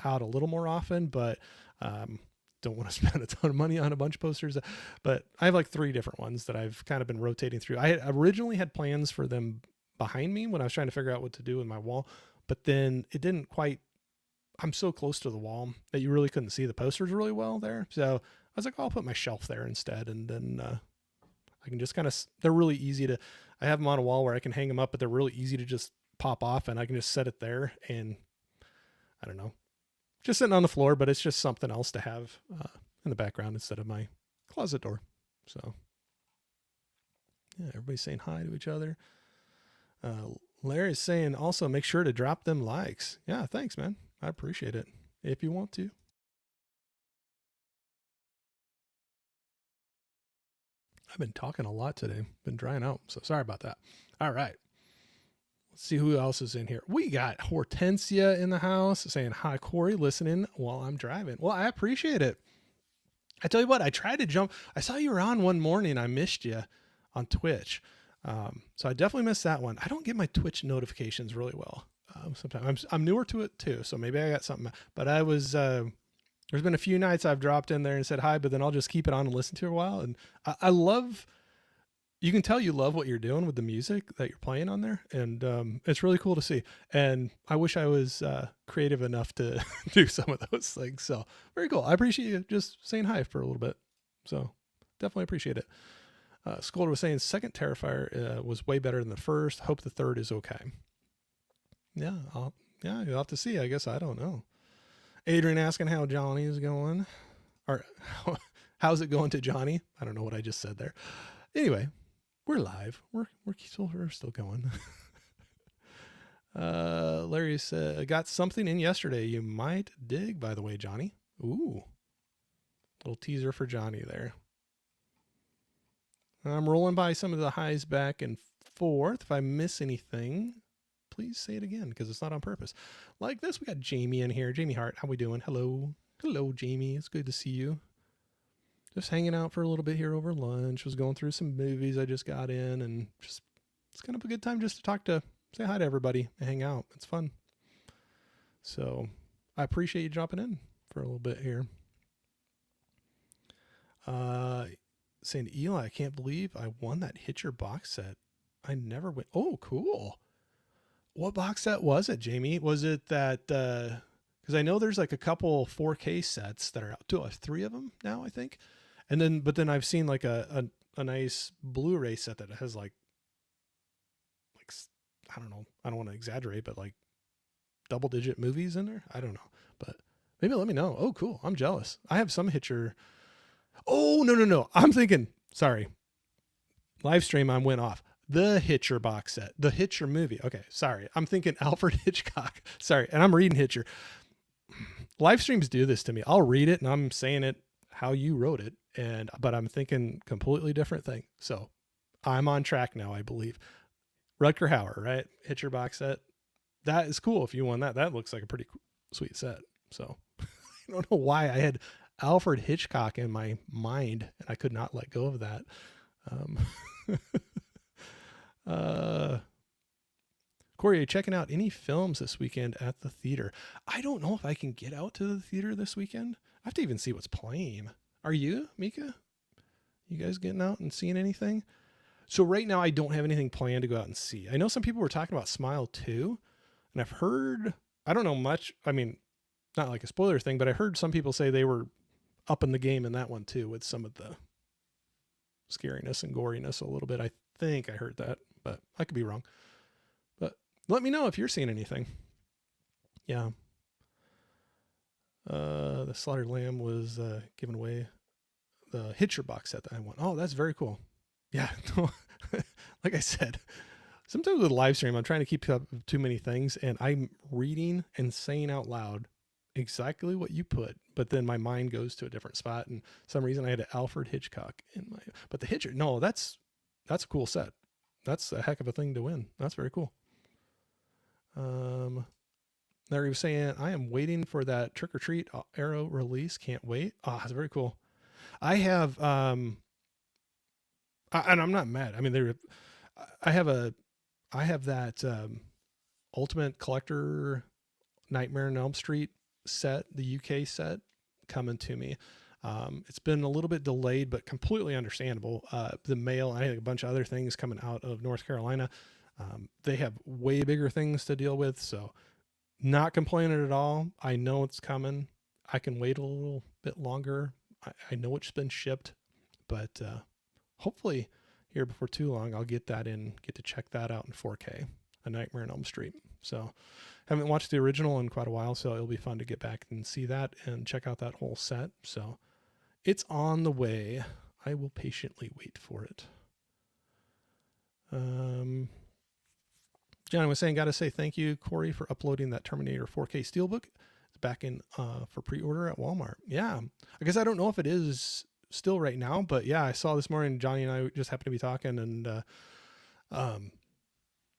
out a little more often, but don't want to spend a ton of money on a bunch of posters. But I have like 3 different ones that I've kind of been rotating through. I had originally had plans for them behind me when I was trying to figure out what to do with my wall, but then it didn't quite. I'm so close to the wall that you really couldn't see the posters really well there. So I was like, I'll put my shelf there instead, and then I can just kind of. They're really easy to. I have them on a wall where I can hang them up, but they're really easy to just pop off, and I can just set it there. And I don't know, just sitting on the floor, but it's just something else to have in the background instead of my closet door. So yeah, everybody's saying hi to each other. Larry's saying also make sure to drop them likes. Yeah, thanks, man. I appreciate it. If you want to. I've been talking a lot today. Been drying out, so sorry about that. All right. Let's see who else is in here. We got Hortensia in the house saying, hi, Corey, listening while I'm driving. Well, I appreciate it. I tell you what, I tried to jump. I saw you were on one morning. I missed you on Twitch. So I definitely missed that one. I don't get my Twitch notifications really well. Sometimes I'm newer to it too, so maybe I got something. But I was there's been a few nights I've dropped in there and said hi, but then I'll just keep it on and listen to it a while. And I love. You can tell you love what you're doing with the music that you're playing on there, and it's really cool to see. And I wish I was creative enough to do some of those things. So very cool. I appreciate you just saying hi for a little bit. So definitely appreciate it. Scolder was saying second Terrifier was way better than the first. Hope the third is okay. Yeah, you'll have to see. I guess I don't know. Adrian asking how Johnny is going, or how's it going to Johnny? I don't know what I just said there. Anyway, we're live. We're still going. Larry said, got something in yesterday you might dig, by the way, Johnny. Ooh, little teaser for Johnny there. I'm rolling by some of the highs back and forth. If I miss anything, please say it again because it's not on purpose. Like this, we got Jamie in here. Jamie Hart, how we doing? Hello, Jamie. It's good to see you. Just hanging out for a little bit here over lunch. Was going through some movies I just got in, and just it's kind of a good time just to say hi to everybody and hang out. It's fun. So I appreciate you dropping in for a little bit here. Saying Eli, I can't believe I won that Hitcher box set. I never went. Oh, cool. What box set was it, Jamie? Was it that? Because I know there's like a couple 4K sets that are out. 3 of them now, I think. But then I've seen like a nice Blu-ray set that has like I don't know. I don't want to exaggerate, but like double-digit movies in there. I don't know, but maybe let me know. Oh, cool. I'm jealous. I have some Hitcher. Oh, no. I'm thinking, sorry. Live stream, I went off. The Hitcher box set. The Hitcher movie. Okay, sorry. I'm thinking Alfred Hitchcock. Sorry, and I'm reading Hitcher. Live streams do this to me. I'll read it, and I'm saying it how you wrote it, but I'm thinking completely different thing. So I'm on track now, I believe. Rutger Hauer, right? Hitcher box set. That is cool if you won that. That looks like a pretty sweet set. So I don't know why I had Alfred Hitchcock in my mind and I could not let go of that. Corey, are you checking out any films this weekend at the theater? I don't know if I can get out to the theater this weekend. I have to even see what's playing. Are you, Mika? You guys getting out and seeing anything? So right now I don't have anything planned to go out and see. I know some people were talking about Smile 2, and I've heard, I don't know much. I mean, not like a spoiler thing, but I heard some people say they were up in the game in that one too with some of the scariness and goriness a little bit. I think I heard that, but I could be wrong. But let me know if you're seeing anything. Yeah. The Slaughtered Lamb was given away. The Hitcher box set that I want. Oh, that's very cool. Yeah. Like I said, sometimes with live stream, I'm trying to keep up with too many things, and I'm reading and saying out loud exactly what you put, but then my mind goes to a different spot, and for some reason I had Alfred Hitchcock in my. But the Hitcher, no, that's a cool set. That's a heck of a thing to win. That's very cool. There he was saying, I am waiting for that Trick or Treat Arrow release. Can't wait. Ah, it's very cool. I have, and I'm not mad. I mean, I have that Ultimate Collector Nightmare on Elm Street set, the UK set, coming to me. It's been a little bit delayed, but completely understandable. The mail, I think a bunch of other things coming out of North Carolina. They have way bigger things to deal with, so not complaining at all. I know it's coming. I can wait a little bit longer. I know it's been shipped, but hopefully here before too long, I'll get that in, get to check that out in 4K, A Nightmare on Elm Street. So haven't watched the original in quite a while, so it'll be fun to get back and see that and check out that whole set. So it's on the way. I will patiently wait for it. John was saying, got to say thank you, Corey, for uploading that Terminator 4K Steelbook. It's back in for pre-order at Walmart. Yeah, I guess I don't know if it is still right now, but yeah, I saw this morning, Johnny and I just happened to be talking, and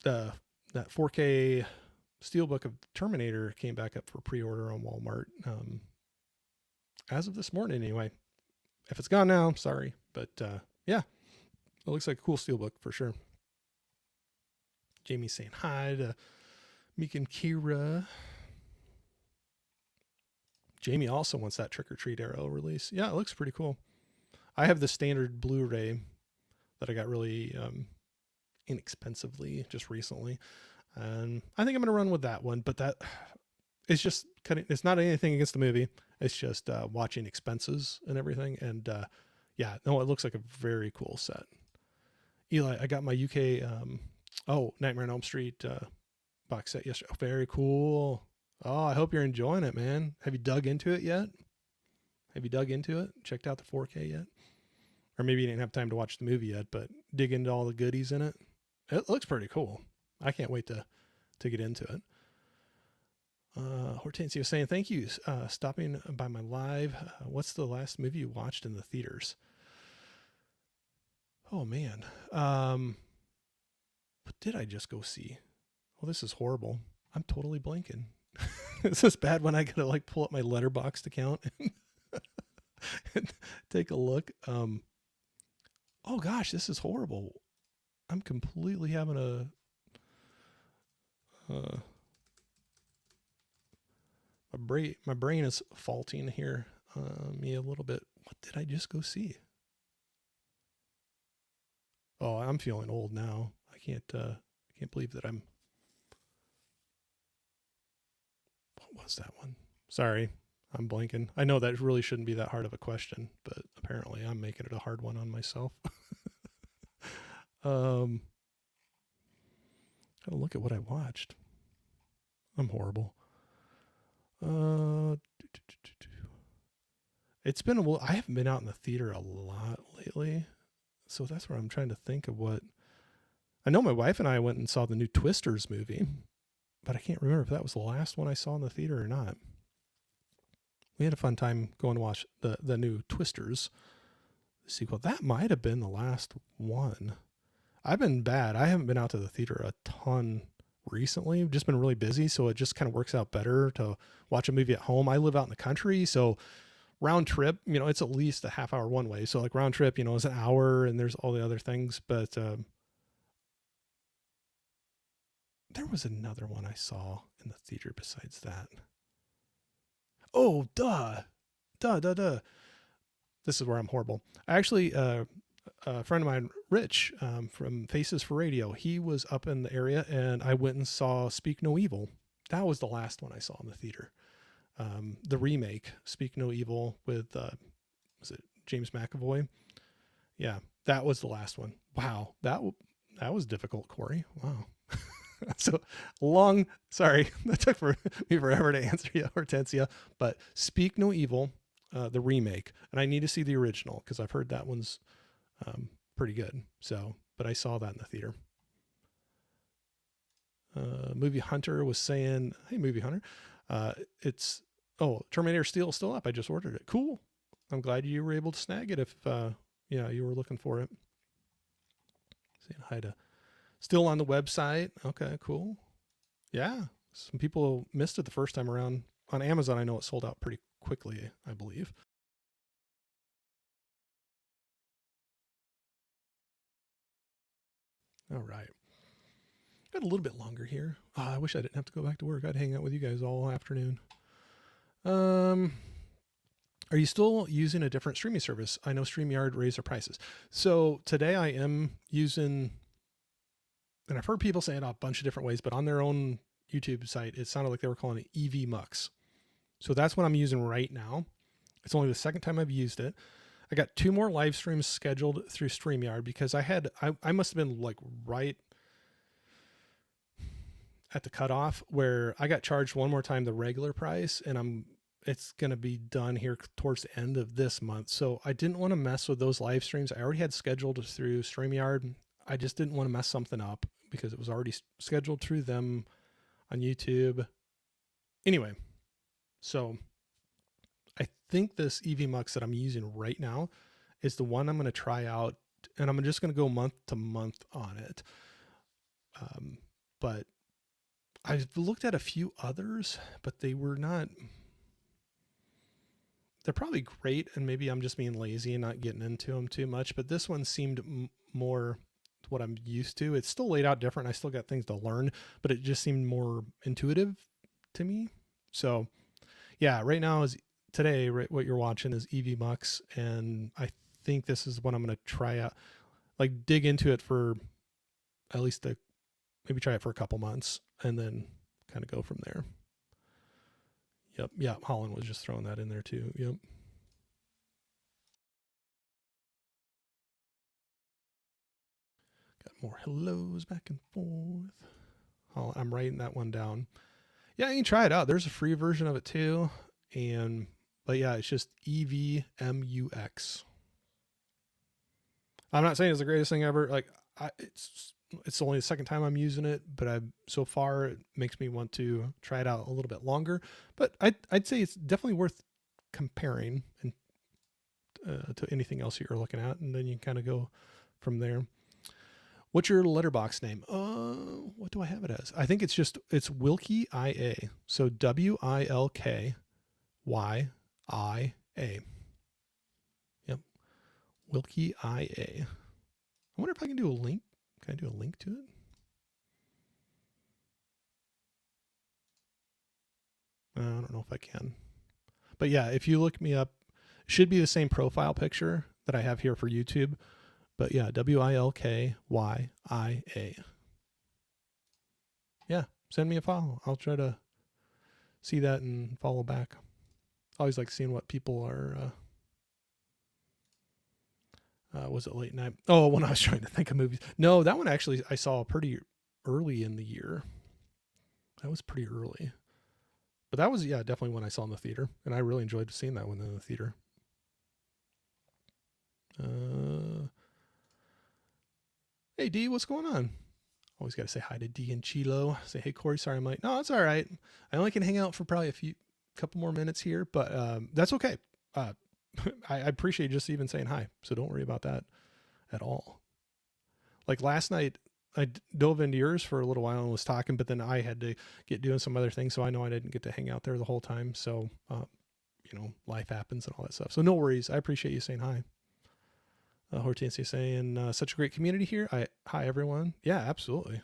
that 4K Steelbook of Terminator came back up for pre-order on Walmart as of this morning anyway. If it's gone now, I'm sorry, but yeah, it looks like a cool Steelbook for sure. Jamie's saying hi to Meek and Kira. Jamie also wants that Trick or Treat Arrow release. Yeah, it looks pretty cool. I have the standard Blu-ray that I got really inexpensively just recently. And I think I'm going to run with that one, but that it's just cutting. It's not anything against the movie. It's just watching expenses and everything. And yeah, no, it looks like a very cool set. Eli, I got my UK, Nightmare on Elm Street box set yesterday. Oh, very cool. Oh, I hope you're enjoying it, man. Have you dug into it yet? Have you dug into it? Checked out the 4K yet? Or maybe you didn't have time to watch the movie yet, but dig into all the goodies in it. It looks pretty cool. I can't wait to get into it. Hortensia saying, thank you. Stopping by my live. What's the last movie you watched in the theaters? Oh, man. What did I just go see? Well, this is horrible. I'm totally blanking. This is bad when I gotta like pull up my Letterboxd account and take a look. Oh gosh, this is horrible. I'm completely having my brain is faulting here me a little bit. What did I just go see? Oh, I'm feeling old now. I can't believe that I'm. What was that one? Sorry, I'm blanking. I know that really shouldn't be that hard of a question, but apparently I'm making it a hard one on myself. Gotta look at what I watched. I'm horrible. It's been I haven't been out in the theater a lot lately, so that's where I'm trying to think of what. I know my wife and I went and saw the new Twisters movie, but I can't remember if that was the last one I saw in the theater or not. We had a fun time going to watch the new Twisters sequel. That might have been the last one. I've been bad. I haven't been out to the theater a ton recently. I've just been really busy, so it just kind of works out better to watch a movie at home. I live out in the country, so round trip, it's at least a half hour one way. So like round trip, is an hour, and there's all the other things. But there was another one I saw in the theater besides that. Oh, duh. This is where I'm horrible. I actually, a friend of mine, Rich, from Faces for Radio, he was up in the area, and I went and saw Speak No Evil. That was the last one I saw in the theater. The remake, Speak No Evil, with, was it James McAvoy? Yeah, that was the last one. Wow, that was difficult, Corey. Wow. So long, sorry, that took me forever to answer you, Hortensia, but Speak No Evil, the remake, and I need to see the original because I've heard that one's pretty good. So, but I saw that in the theater. Movie Hunter was saying, hey, Movie Hunter, Terminator Steel still up. I just ordered it. Cool. I'm glad you were able to snag it if, you were looking for it. Saying hi to still on the website. Okay, cool. Yeah. Some people missed it the first time around. On Amazon, I know it sold out pretty quickly, I believe. All right. Got a little bit longer here. I wish I didn't have to go back to work. I'd hang out with you guys all afternoon. Are you still using a different streaming service? I know StreamYard raised their prices. So today I am using, and I've heard people say it a bunch of different ways, but on their own YouTube site, it sounded like they were calling it EV Mux. So that's what I'm using right now. It's only the second time I've used it. I got 2 more live streams scheduled through StreamYard because I must have been like right at the cutoff where I got charged one more time the regular price, and it's going to be done here towards the end of this month. So I didn't want to mess with those live streams. I already had scheduled through StreamYard. I just didn't want to mess something up because it was already scheduled through them on YouTube. Anyway, so I think this EV Mux that I'm using right now is the one I'm going to try out, and I'm just going to go month to month on it. But I've looked at a few others, but they were not, they're probably great, and maybe I'm just being lazy and not getting into them too much, but this one seemed more what I'm used to. It's still laid out different. I still got things to learn, but it just seemed more intuitive to me. So yeah, right now is today, right, what you're watching is EV Mux, and I think this is what I'm going to try out, like dig into it for at least maybe try it for a couple months and then kind of go from there. Yep. Yeah. Holland was just throwing that in there too. Yep. Got more hellos back and forth. I'm writing that one down. Yeah, you can try it out. There's a free version of it too. But yeah, it's just EVMUX. I'm not saying it's the greatest thing ever. Like it's only the second time I'm using it, but so far it makes me want to try it out a little bit longer. But I'd say it's definitely worth comparing and to anything else you're looking at, and then you kind of go from there. What's your letterbox name? What do I have it as? I think it's Wilkie IA. So WILKYIA. Yep. Wilkie IA. I wonder if I can do a link. Can I do a link to it? I don't know if I can. But yeah, if you look me up, it should be the same profile picture that I have here for YouTube. But yeah, WILKYIA. Yeah, send me a follow. I'll try to see that and follow back. I always like seeing what people are. Was it late night? Oh, when I was trying to think of movies. No, that one actually I saw pretty early in the year. That was pretty early. But that was, yeah, definitely one I saw in the theater. And I really enjoyed seeing that one in the theater. Hey, D, what's going on? Always got to say hi to D and Chilo. Say, hey, Corey, sorry I'm late. No, it's all right. I only can hang out for probably a couple more minutes here, but that's okay. I appreciate just even saying hi, so don't worry about that at all. Like last night, I dove into yours for a little while and was talking, but then I had to get doing some other things, so I know I didn't get to hang out there the whole time. So, life happens and all that stuff. So no worries. I appreciate you saying hi. Hortensia saying, such a great community here. Hi, everyone. Yeah, absolutely.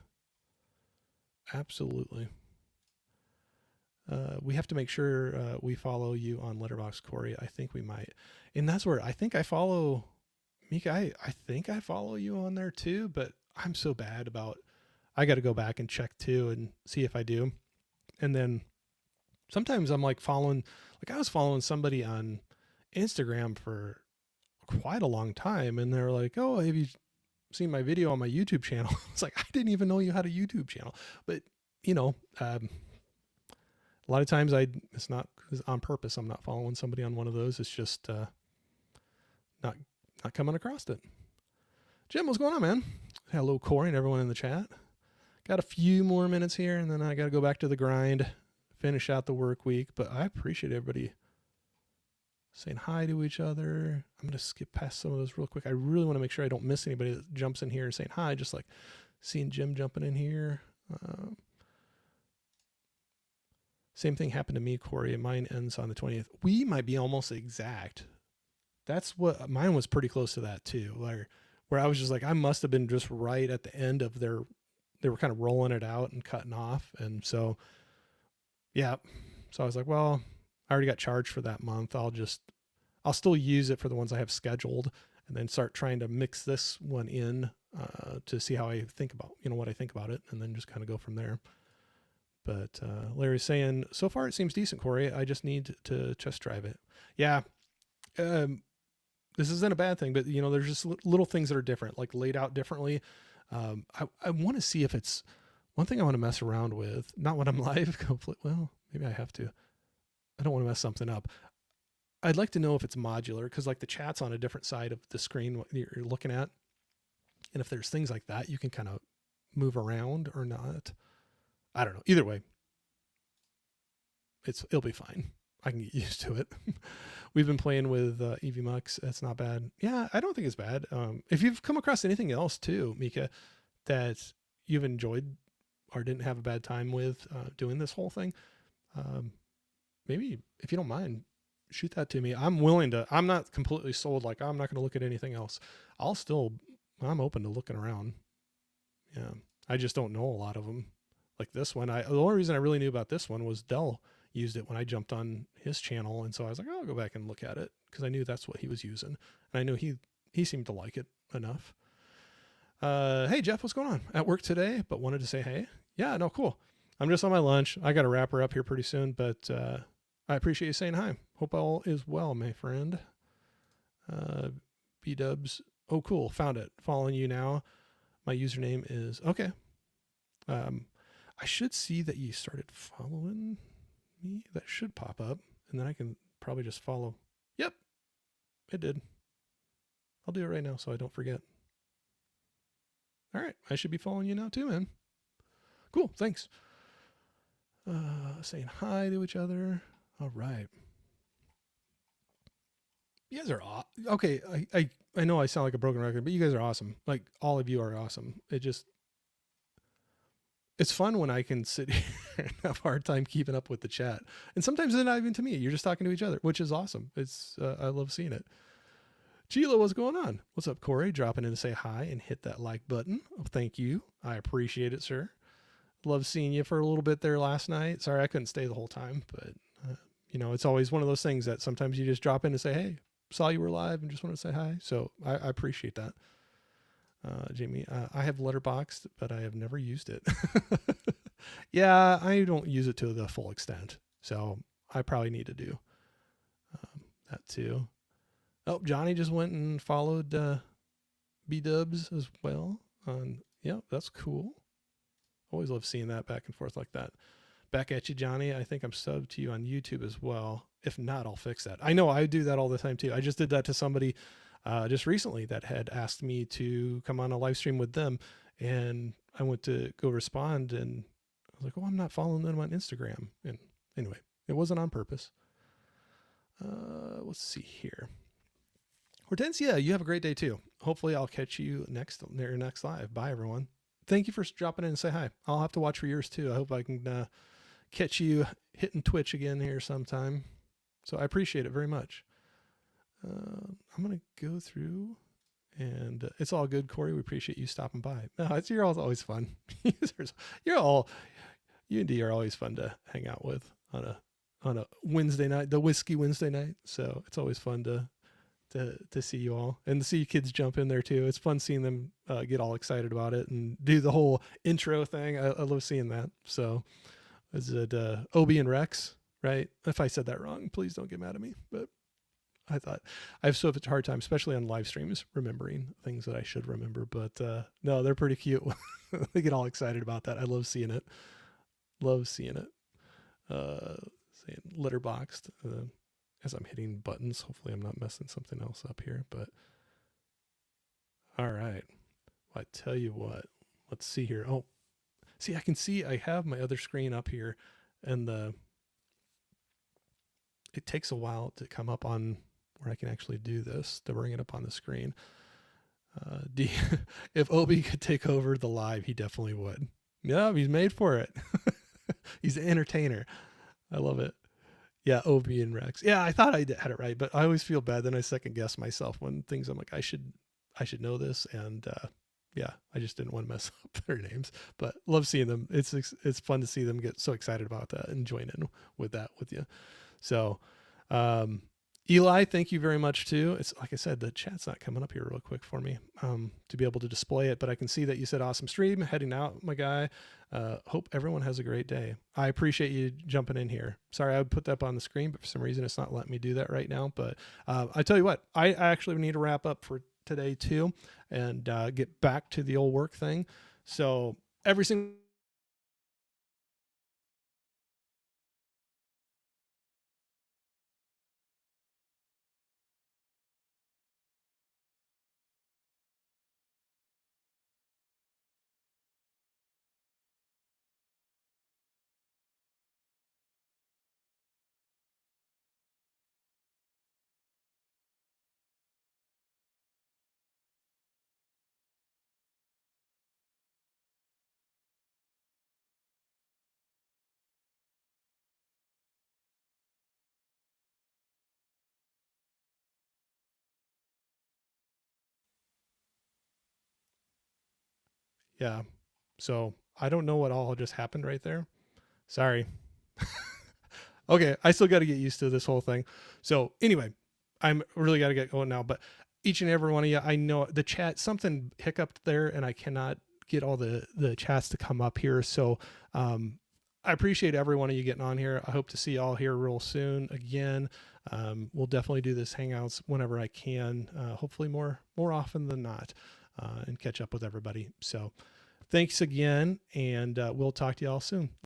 Absolutely. We have to make sure we follow you on Letterboxd, Corey. I think we might. And that's where I think I follow Mika. I think I follow you on there too, but I'm so bad about, I got to go back and check too and see if I do. And then sometimes I'm like I was following somebody on Instagram for quite a long time, and they're like, oh, have you seen my video on my YouTube channel? It's like, I didn't even know you had a YouTube channel. But a lot of times it's not on purpose. I'm not following somebody on one of those. It's just not coming across it. Jim, what's going on, man? Hello, Corey, and everyone in the chat. Got a few more minutes here, and then I got to go back to the grind, finish out the work week. But I appreciate everybody saying hi to each other. I'm going to skip past some of those real quick. I really want to make sure I don't miss anybody that jumps in here and saying hi, just like seeing Jim jumping in here. Same thing happened to me, Corey. Mine ends on the 20th. We might be almost exact. That's what mine was, pretty close to that too, where I was just like, I must have been just right at the end of their they were kind of rolling it out and cutting off. And so, yeah. So I was like, well, I already got charged for that month. I'll still use it for the ones I have scheduled, and then start trying to mix this one in to see how I think about, what I think about it, and then just kind of go from there. But Larry's saying, so far it seems decent, Corey. I just need to test drive it. Yeah. This isn't a bad thing, but there's just little things that are different, like laid out differently. I want to see if it's one thing I want to mess around with, not when I'm live. Well, maybe I have to. I don't want to mess something up. I'd like to know if it's modular, because like the chat's on a different side of the screen what you're looking at. And if there's things like that, you can kind of move around or not. I don't know. Either way, it'll be fine. I can get used to it. We've been playing with EVMux. That's not bad. Yeah, I don't think it's bad. If you've come across anything else too, Mika, that you've enjoyed or didn't have a bad time with doing this whole thing, maybe if you don't mind, shoot that to me. I'm not completely sold. Like, I'm not going to look at anything else. I'm open to looking around. Yeah. I just don't know a lot of them. Like this one, the only reason I really knew about this one was Dell used it when I jumped on his channel. And so I was like, I'll go back and look at it, because I knew that's what he was using. And I knew he seemed to like it enough. Hey, Jeff, what's going on? At work today, but wanted to say hey. Yeah, no, cool. I'm just on my lunch. I got to wrap her up here pretty soon, but I appreciate you saying hi. Hope all is well, my friend. B-dubs. Oh, cool. Found it. Following you now. My username is... Okay. I should see that you started following me. That should pop up, and then I can probably just follow. Yep, it did. I'll do it right now so I don't forget. All right. I should be following you now too, man. Cool. Thanks. Saying hi to each other. All right. You guys are okay. I know I sound like a broken record, but you guys are awesome. Like, all of you are awesome. It's fun when I can sit here and have a hard time keeping up with the chat. And sometimes it's not even to me. You're just talking to each other, which is awesome. I love seeing it. Sheila, what's going on? What's up, Corey? Dropping in to say hi and hit that like button. Oh, thank you. I appreciate it, sir. Love seeing you for a little bit there last night. Sorry I couldn't stay the whole time, but it's always one of those things that sometimes you just drop in to say, hey, saw you were live and just want to say hi. So I appreciate that. Jamie, I have Letterboxd, but I have never used it. Yeah, I don't use it to the full extent. So I probably need to do that too. Oh, Johnny just went and followed B-dubs as well. Yeah, that's cool. Always love seeing that back and forth like that. Back at you, Johnny. I think I'm subbed to you on YouTube as well. If not, I'll fix that. I know I do that all the time too. I just did that to somebody just recently that had asked me to come on a live stream with them. And I went to go respond, and I was like, oh, I'm not following them on Instagram. And anyway, it wasn't on purpose. Let's see here. Hortensia, you have a great day too. Hopefully I'll catch you next live. Bye, everyone. Thank you for dropping in and say hi. I'll have to watch for yours too. I hope I can catch you hitting Twitch again here sometime. So I appreciate it very much. I'm going to go through, and it's all good, Corey. We appreciate you stopping by. No, you're always fun. You and D are always fun to hang out with on a Wednesday night, the Whiskey Wednesday night. So it's always fun to see you all and to see kids jump in there too. It's fun seeing them get all excited about it and do the whole intro thing. I love seeing that. So is it Obi and Rex, right? If I said that wrong, please don't get mad at me. But I thought I have such a hard time, especially on live streams, remembering things that I should remember. But no, they're pretty cute. They get all excited about that. I love seeing it. Saying Letterboxd. As I'm hitting buttons, hopefully I'm not messing something else up here, but all right. Well, I tell you what, let's see here. Oh, see, I have my other screen up here, and it takes a while to come up on where I can actually do this, to bring it up on the screen. If Obi could take over the live, he definitely would. Yeah, he's made for it. He's an entertainer. I love it. Yeah, Obi and Rex. Yeah, I thought I had it right, but I always feel bad. Then I second guess myself when things I'm like, I should know this, and Yeah, I just didn't want to mess up their names, but love seeing them. It's fun to see them get so excited about that and join in with that with you. So, um, Eli, thank you very much too. It's like I said, the chat's not coming up here real quick for me to be able to display it, but I can see that you said awesome stream. Heading out, my guy. Hope everyone has a great day. I appreciate you jumping in here. Sorry, I would put that up on the screen, but for some reason it's not letting me do that right now. But I tell you what, I actually need to wrap up for today too and get back to the old work thing. So every single yeah. So I don't know what all just happened right there. Sorry. Okay, I still got to get used to this whole thing. So anyway, I'm really got to get going now. But each and every one of you, I know the chat something hiccuped there, and I cannot get all the chats to come up here. So I appreciate every one of you getting on here. I hope to see you all here real soon again. We'll definitely do this hangouts whenever I can. Hopefully more often than not, and catch up with everybody. So thanks again, and we'll talk to you all soon.